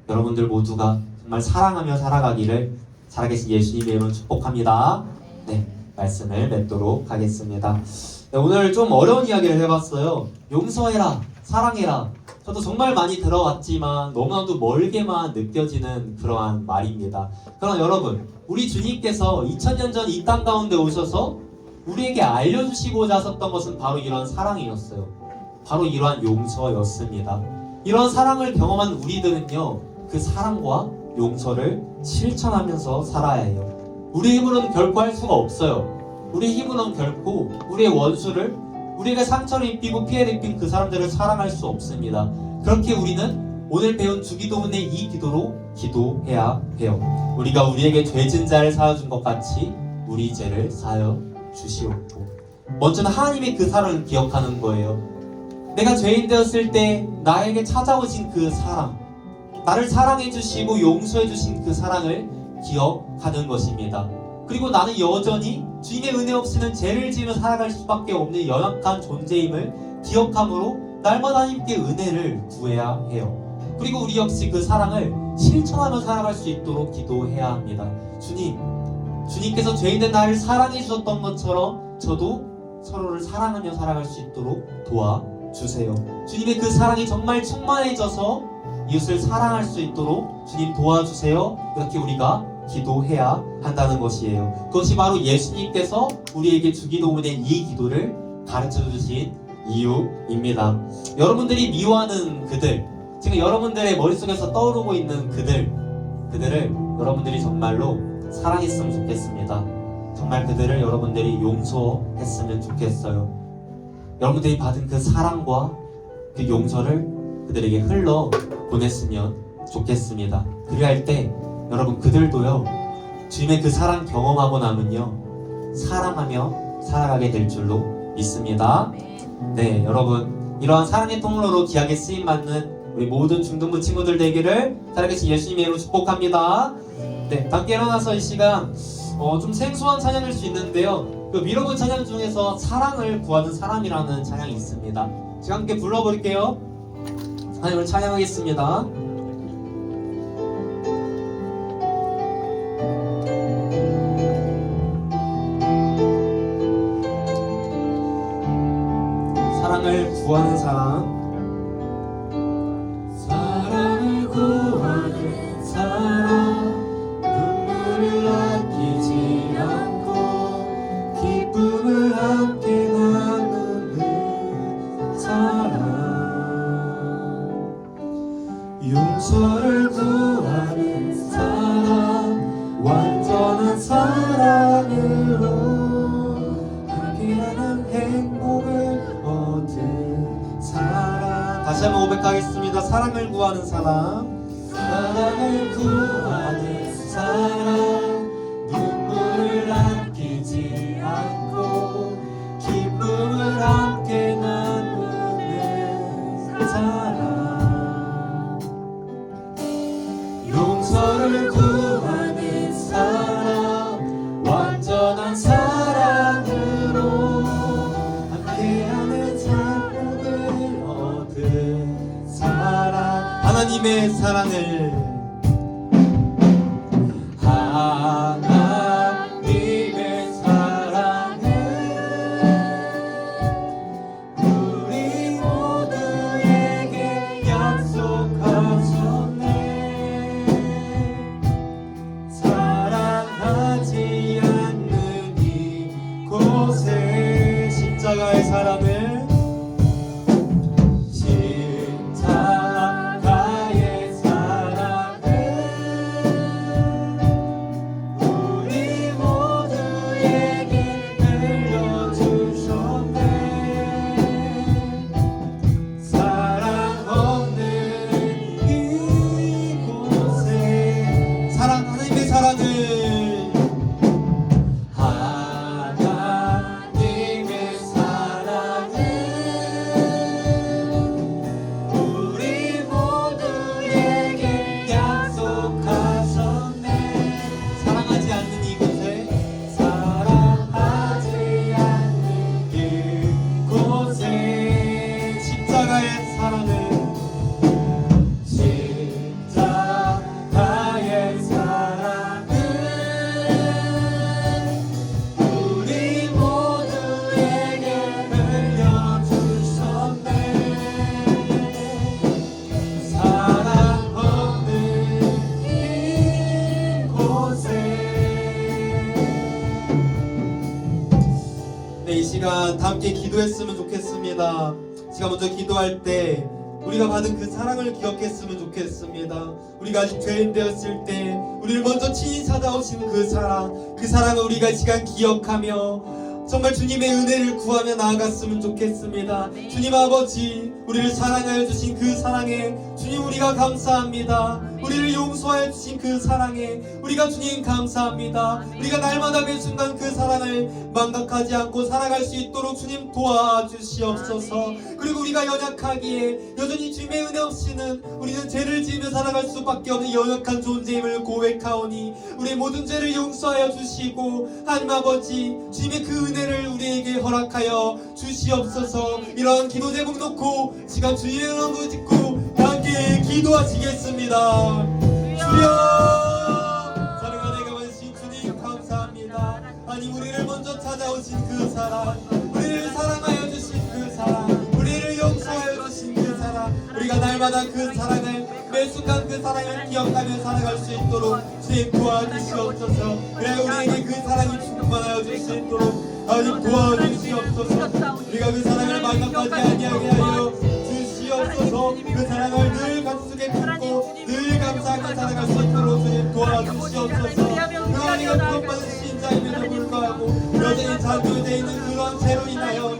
여러분들 모두가 정말 사랑하며 살아가기를 살아계신 예수님의 이름으로 축복합니다. 네, 말씀을 맺도록 하겠습니다. 네, 오늘 좀 어려운 이야기를 해봤어요. 용서해라, 사랑해라. 저도 정말 많이 들어왔지만 너무나도 멀게만 느껴지는 그러한 말입니다. 그러나 여러분, 우리 주님께서 2000년 전 이 땅 가운데 오셔서 우리에게 알려주시고자 하셨던 것은 바로 이런 사랑이었어요. 바로 이러한 용서였습니다. 이런 사랑을 경험한 우리들은요, 그 사랑과 용서를 실천하면서 살아야 해요. 우리의 힘으로는 결코 할 수가 없어요. 우리의 힘으로는 결코 우리의 원수를, 우리에게 상처를 입히고 피해를 입힌 그 사람들을 사랑할 수 없습니다. 그렇게 우리는 오늘 배운 주기도문의 이 기도로 기도해야 해요. 우리가 우리에게 죄진 자를 사하여 준 것 같이 우리 죄를 사하여 주시옵고. 먼저는 하나님의 그 사랑을 기억하는 거예요. 내가 죄인 되었을 때 나에게 찾아오신 그 사랑, 나를 사랑해 주시고 용서해 주신 그 사랑을 기억하는 것입니다. 그리고 나는 여전히 주님의 은혜 없이는 죄를 지으며 살아갈 수밖에 없는 연약한 존재임을 기억함으로 날마다 하나님께 은혜를 구해야 해요. 그리고 우리 역시 그 사랑을 실천하며 살아갈 수 있도록 기도해야 합니다. 주님께서 죄인된 나를 사랑해 주셨던 것처럼 저도 서로를 사랑하며 살아갈 수 있도록 도와주세요. 주님의 그 사랑이 정말 충만해져서 이웃을 사랑할 수 있도록 주님 도와주세요. 이렇게 우리가 기도해야 한다는 것이에요. 그것이 바로 예수님께서 우리에게 주기도문의 이 기도를 가르쳐 주신 이유입니다. 여러분들이 미워하는 그들, 지금 여러분들의 머릿속에서 떠오르고 있는 그들을 여러분들이 정말로 사랑했으면 좋겠습니다. 정말 그들을 여러분들이 용서했으면 좋겠어요. 여러분들이 받은 그 사랑과 그 용서를 그들에게 흘러 보냈으면 좋겠습니다. 그리할 때 여러분, 그들도요, 주님의 그 사랑 경험하고 나면요, 사랑하며 살아가게 될 줄로 믿습니다. 네, 여러분, 이러한 사랑의 통로로 귀하게 쓰임받는 우리 모든 중등부 친구들 되기를 살아계신 예수님의 이름으로 축복합니다. 네, 함께 일어나서 이 시간 좀 생소한 찬양일 수 있는데요, 그 미러브 찬양 중에서 사랑을 구하는 사람이라는 찬양이 있습니다. 제가 함께 불러볼게요. 하나님을 찬양하겠습니다. 사랑을 구하는 사람, 사랑을 구하는 사람, 눈물을 아끼지 않고 기쁨을 함께 나누는 사람, 용서를 구하는 사람, 완전한 사랑으로 함께하는 행복을 얻은 사람. 다시 한번 고백하겠습니다. 사랑을 구하는 사람, 사랑을 구하는 사람, 눈물을 아끼지 않고 기쁨을 함께 나누는 사람, 용서를 구하는 사람, 완전한 사랑으로 함께하는 행복을 얻은 사람. 하나님의 사랑을, 하나님의 사랑을 우리 모두에게 약속하셨네. 사랑하지 않는 이곳에 십자가의 사랑을, 십자가의 사랑을 우리 모두에게 들려주셨네. 사랑 없는 이곳에, 하나님의 사랑을 함께 기도했으면 좋겠습니다. 제가 먼저 기도할 때 우리가 받은 그 사랑을 기억했으면 좋겠습니다. 우리가 아직 죄인 되었을 때 우리를 먼저 친히 찾아오신 그 사랑을 우리가 이 시간 기억하며 정말 주님의 은혜를 구하며 나아갔으면 좋겠습니다. 주님 아버지, 우리를 사랑하여 주신 그 사랑에 주님 우리가 감사합니다. 우리를 용서하여 주신 그 사랑에 우리가 주님 감사합니다. 우리가 날마다 매 순간 그 사랑을 망각하지 않고 살아갈 수 있도록 주님 도와주시옵소서. 그리고 우리가 연약하기에 여전히 주님의 은혜 없이는 우리는 죄를 지으며 살아갈 수밖에 없는 연약한 존재임을 고백하오니 우리의 모든 죄를 용서하여 주시고 하나님 아버지, 주님의 그 은혜를 우리에게 허락하여 주시옵소서. 이러한 기도 제목 놓고 시간 주님의 이름으로 짓고 함께 기도하시겠습니다. 주여, 사랑하는 가만신 주님 감사합니다. 아니 우리를 먼저 찾아오신 그 사랑, 우리를 사랑하여 주신 그 사랑, 우리를 용서하여 주신 그 사랑, 우리가 날마다 그 사랑을 매 순간 그 사랑을 기억하며 살아갈 수 있도록 주님 도와주시옵소서. 그래 우리에게 그 사랑이 충만하여 주시도록 하나님 도와주시옵소서. 우리가 그 사랑을 망각하지 아니하게 하여 주시옵소서. 그 사랑을 늘 가슴속에 품고 늘 감사하게 살아갈 수 있도록 주님 도와주시옵소서. 그 아니가 구원받은 신자임에도 불구하고 여전히 잔존되어 있는 그런 죄로 인하여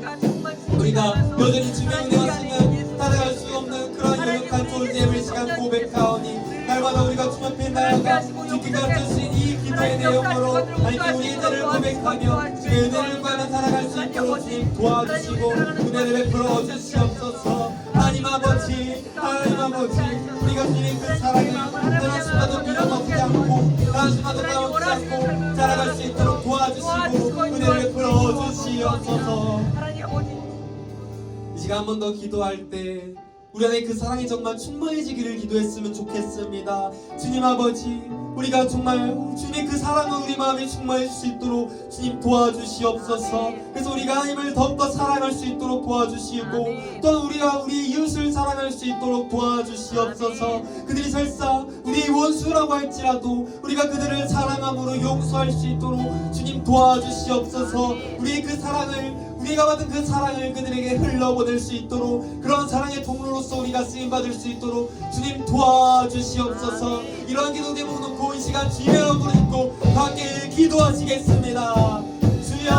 우리가 여전히 주님의 은혜 없이는 살아갈 수 없는 그런 연약한 존재임을 시간 고백하오니 날마다 우리가 주 앞에 나아가 주께 가르쳐주신 이 기도의 내용으로 하나님 우리의 죄를 고백하며 주의 은혜를 구하며 살아갈 수 있도록 주님 도와주시고 은혜를 베풀어 주시옵소서. 하나님 아버지, 하나님 아버지, 우리가 주님 그 사랑을 하나심마도 밀어넣지 않고 하나심마도 까먹지 않고 살아갈 수 있도록 도와주시고 은혜를 베풀어 주시옵소서. 이 시간 한 번 더 기도할 때 우리 안에 그 사랑이 정말 충만해지기를 기도했으면 좋겠습니다. 주님 아버지, 우리가 정말 주님의 그 사랑을 우리 마음에 충만해질 수 있도록 주님 도와주시옵소서. 그래서 우리가 하나님을 더욱더 사랑할 수 있도록 도와주시고 또한 우리가 우리 이웃을 사랑할 수 있도록 도와주시옵소서. 그들이 설사 우리의 원수라고 할지라도 우리가 그들을 사랑함으로 용서할 수 있도록 주님 도와주시옵소서. 우리의 그 사랑을 우리가 받은 그 사랑을 그들에게 흘러보낼 수 있도록 그런 사랑의 통로로서 우리가 쓰임받을 수 있도록 주님 도와주시옵소서. 이러한 기도 제목 놓고 이 시간 주님의 이름으로 짓고 함께 기도하시겠습니다. 주여,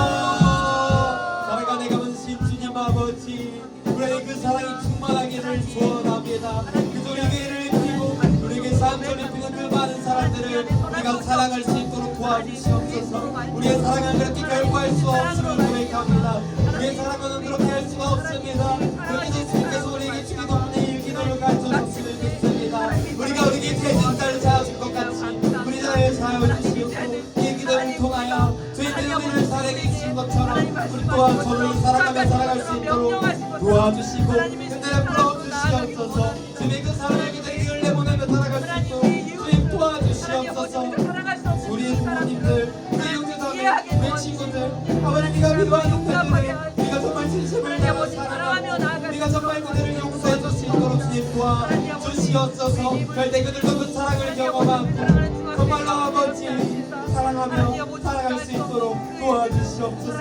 살아가네 가문신 주님 아버지, 우리의 그 사랑이 충만하기를 소원합니다. 그래서 우리 교회를 입히고 우리에게 삶을 입히는 그 많은 사람들을 우리가 사랑할 수 있도록 도와주시옵소서. 우리의 사랑은 그렇게 결과할 수 없음을 고백합니다. 우리의 사랑은 그렇게 할 수가 없습니다. 그렇게 예수님께서 우리에게 주기 높은 이 기도를 가르쳐줬으면 좋겠습니다. 우리가 우리에게 대신자를 사여줄 것 같이 우리 자를 사여주시옵고 이 기도를 통하여 저희들이 우리를 사랑해 주신 것처럼 우리 또한 저를 사랑하며 살아갈 수 있도록 도와주시고 은혜를 풀어주시옵소서. 주님의 그 사랑을 그들에게 흘려보내며 살아갈 수 있도록 주님 도와주시옵소서. 우리 부모님들, 우리 형제자매, 우리 친구들, 아버지가 위로하는 그들을 우리가 정말 진심을 다해 사랑하고 우리가 정말 그들을 용서해 줄 수 있도록 주님 도와주시옵소서. 그때 그들도 그 사랑을 경험하고 정말로 아버지 사랑하며 살아갈 수 있도록 도와주시옵소서.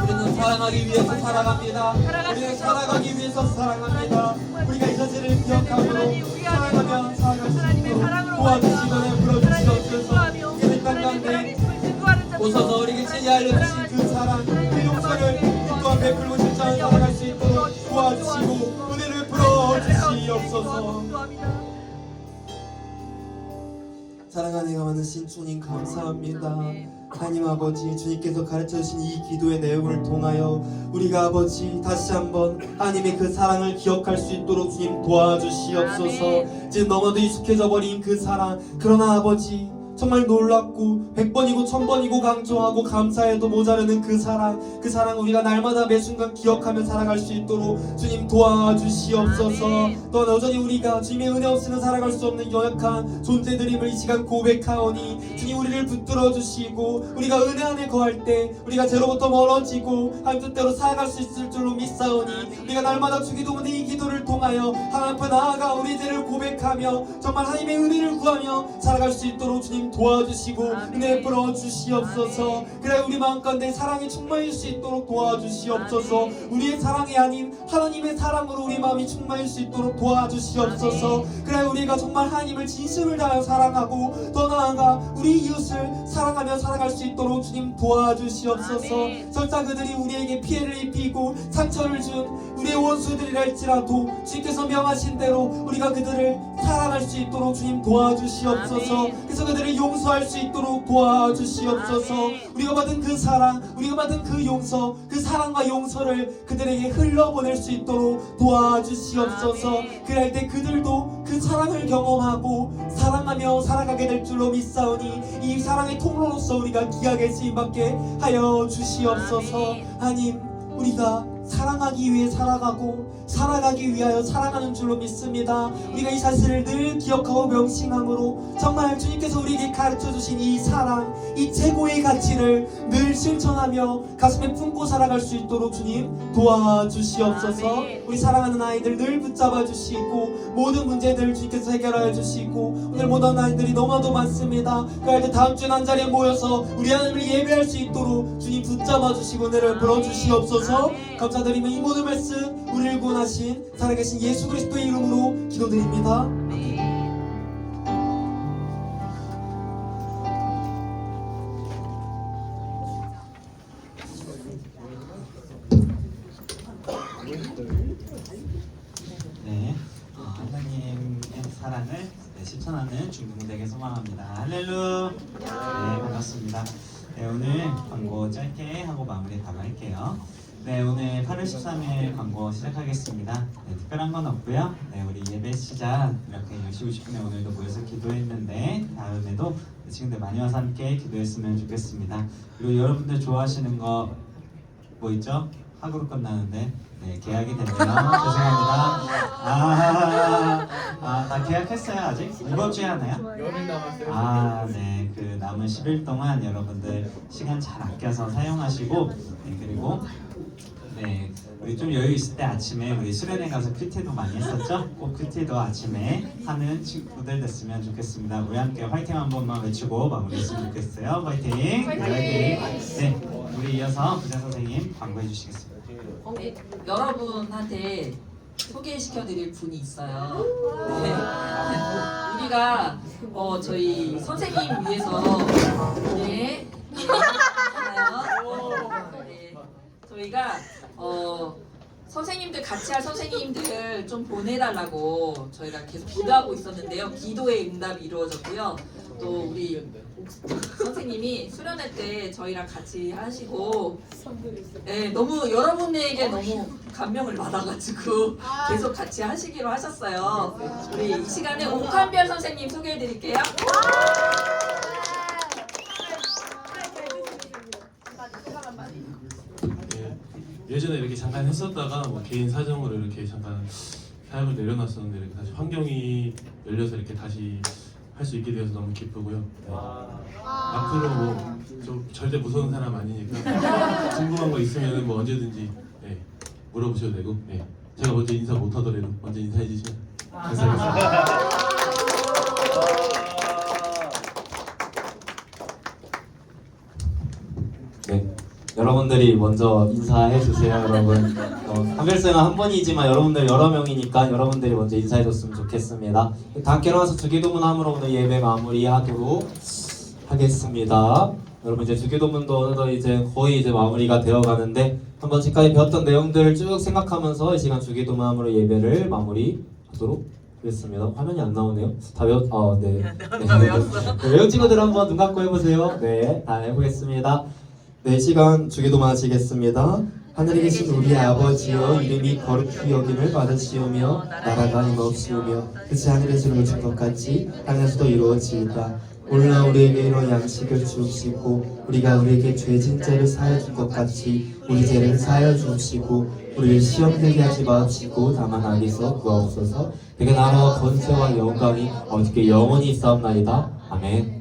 우리는 사랑하기 위해서 살아갑니다. 우리는 살아가기 위해서 사랑합니다. 우리가 이 사실을 기억하므로 사랑하며 살아갈 수 있도록 도와주시거나 불러주시옵소서. 이들 가운데 오셔서 우리에게 친히 알려주신 그 사랑, 그 용서를 또한 베풀고 실천하며 살아갈 수 있도록 도와주시고 은혜를 풀어주시옵소서. 사랑하는 가만하신 주님 감사합니다. 하나님 아버지, 주님께서 가르쳐주신 이 기도의 내용을 통하여 우리가 아버지 다시 한번 하나님의 그 사랑을 기억할 수 있도록 주님 도와주시옵소서. 지금 너무도 익숙해져 버린 그 사랑, 그러나 아버지 정말 놀랍고 100번이고 1000번이고 강조하고 감사해도 모자르는 그 사랑 우리가 날마다 매 순간 기억하며 살아갈 수 있도록 주님 도와주시옵소서. 또 여전히 우리가 주님의 은혜 없이는 살아갈 수 없는 연약한 존재들임을 이 시간 고백하오니 주님 우리를 붙들어 주시고 우리가 은혜 안에 거할 때 우리가 죄로부터 멀어지고 하나님 뜻대로 살아갈 수 있을 줄로 믿사오니 우리가 날마다 주기도문의 이 기도를 통하여 하나님 앞에 나아가 우리 죄를 고백하며 정말 하나님의 은혜를 구하며 살아갈 수 있도록 주님 주님 도와주시고 은혜 풀어 주시옵소서. 그래 우리 마음 가운데 사랑이 충만할 수 있도록 도와주시옵소서. 우리의 사랑이 아닌 하나님의 사랑으로 우리 마음이 충만할 수 있도록 도와주시옵소서. 그래 우리가 정말 하나님을 진심을 다하여 사랑하고 더 나아가 우리 이웃을 사랑하며 살아갈 수 있도록 주님 도와주시옵소서. 설사 그들이 우리에게 피해를 입히고 상처를 준 우리의 원수들이랄지라도 주님께서 명하신 대로 우리가 그들을 사랑할 수 있도록 주님 도와주시옵소서. 그래서 그들을 용서할 수 있도록 도와주시옵소서. 우리가 받은 그 사랑, 우리가 받은 그 용서, 그 사랑과 용서를 그들에게 흘러보낼 수 있도록 도와주시옵소서. 그럴 때 그들도 그 사랑을 경험하고 사랑하며 살아가게 될 줄로 믿사오니 이 사랑의 통로로서 우리가 귀하게 쓰임받게 하여 주시옵소서. 하나님, 우리가 사랑하기 위해 살아가고 살아가기 위하여 살아가는 줄로 믿습니다. 우리가 이 사실을 늘 기억하고 명심함으로 정말 주님께서 우리에게 가르쳐주신 이 사랑, 이 최고의 가치를 늘 실천하며 가슴에 품고 살아갈 수 있도록 주님 도와주시옵소서. 우리 사랑하는 아이들 늘 붙잡아 주시고 모든 문제들 주님께서 해결하여 주시고 오늘 모든 아이들이 너무나도 많습니다. 그럴 때 다음 주에 한 자리에 모여서 우리 하나님을 예배할 수 있도록 주님 붙잡아 주시고 은혜를 불어 주시옵소서. 감사드리며 이 모든 말씀 우리를 구원하신 살아계신 예수 그리스도의 이름으로 기도드립니다. 네, 하나님의 사랑을 실천하는 중등부대에게 소망합니다. 할렐루야. 네, 반갑습니다. 네, 오늘 광고 짧게 하고 마무리 다 할게요. 네, 오늘 8월 13일 광고 시작하겠습니다. 네, 특별한 건 없고요. 네, 우리 예배 시작 이렇게 10시 50분에 오늘도 모여서 기도했는데 다음에도 친구들 많이 와서 함께 기도했으면 좋겠습니다. 그리고 여러분들 좋아하시는 거 뭐 있죠? 학으로 끝나는데 네, 계약이 됐네요. 죄송합니다. 다 계약했어요 아직? 이번 주에 하나요? 연일 남았어요. 네, 그 남은 10일 동안 여러분들 시간 잘 아껴서 사용하시고 네, 그리고 네, 우리 좀 여유 있을 때 아침에 우리 수련회 가서 큐티도 많이 했었죠? 꼭 큐티도 아침에 하는 친구들 됐으면 좋겠습니다. 우리 함께 화이팅 한 번만 외치고 마무리했으면 좋겠어요. 화이팅! 화이팅! 네, 우리 이어서 부장 선생님 광고해 주시겠습니다. 네, 여러분한테 소개시켜드릴 분이 있어요. 네. 우리가 저희 선생님 위해서 네, 네, 저희가 선생님들 같이 할 선생님들 좀 보내달라고 저희가 계속 기도하고 있었는데요. 기도의 응답이 이루어졌고요. 또 우리 선생님이 수련회 때 저희랑 같이 하시고 네, 너무 여러분에게 너무 감명을 받아가지고 계속 같이 하시기로 하셨어요. 우리 이 시간에 옥한별 선생님 소개해드릴게요. 예전에 이렇게 잠깐 했었다가 뭐 개인 사정으로 이렇게 잠깐 사역을 내려놨었는데 이렇게 다시 환경이 열려서 이렇게 다시 할 수 있게 되어서 너무 기쁘고요. 네. 앞으로 뭐 절대 무서운 사람 아니니까 궁금한 거 있으면 뭐 언제든지 네, 물어보셔도 되고 네. 제가 먼저 인사 못하더라도 먼저 인사해 주시면 감사하겠습니다. 네, 여러분들이 먼저 인사해 주세요, 여러분. 한별쌤은 한 번이지만 여러분들 여러 명이니까 여러분들이 먼저 인사해 줬으면 좋겠습니다. 다 함께 일어나서 주기도문함으로 오늘 예배 마무리하도록 하겠습니다. 여러분 이제 주기도문도 어느덧 이제 거의 이제 마무리가 되어 가는데 한번 지금까지 배웠던 내용들을 쭉 생각하면서 이 시간 주기도문함으로 예배를 마무리하도록 하겠습니다. 화면이 안 나오네요. 다 네. 네, 외운 친구들 한번 눈 감고 해보세요. 네, 다 해보겠습니다. 네, 시간 주기도문 하시겠습니다. 하늘에 계신 우리 아버지여, 이름이 거룩히 여김을 받으시오며 나라가 임하옵시오며 그치 하늘에서 이루어진 것 같이 땅에서도 이루어지이다. 오늘날 우리에게 이런 양식을 주옵시고 우리가 우리에게 죄진 죄를 사하여 준 것 같이 우리 죄를 사하여 주옵시고 우리를 시험 들게 하지 마옵시고 다만 악에서 구하옵소서. 내게 나라와 권세와 영광이 어떻게 영원히 있사옵나이다. 아멘.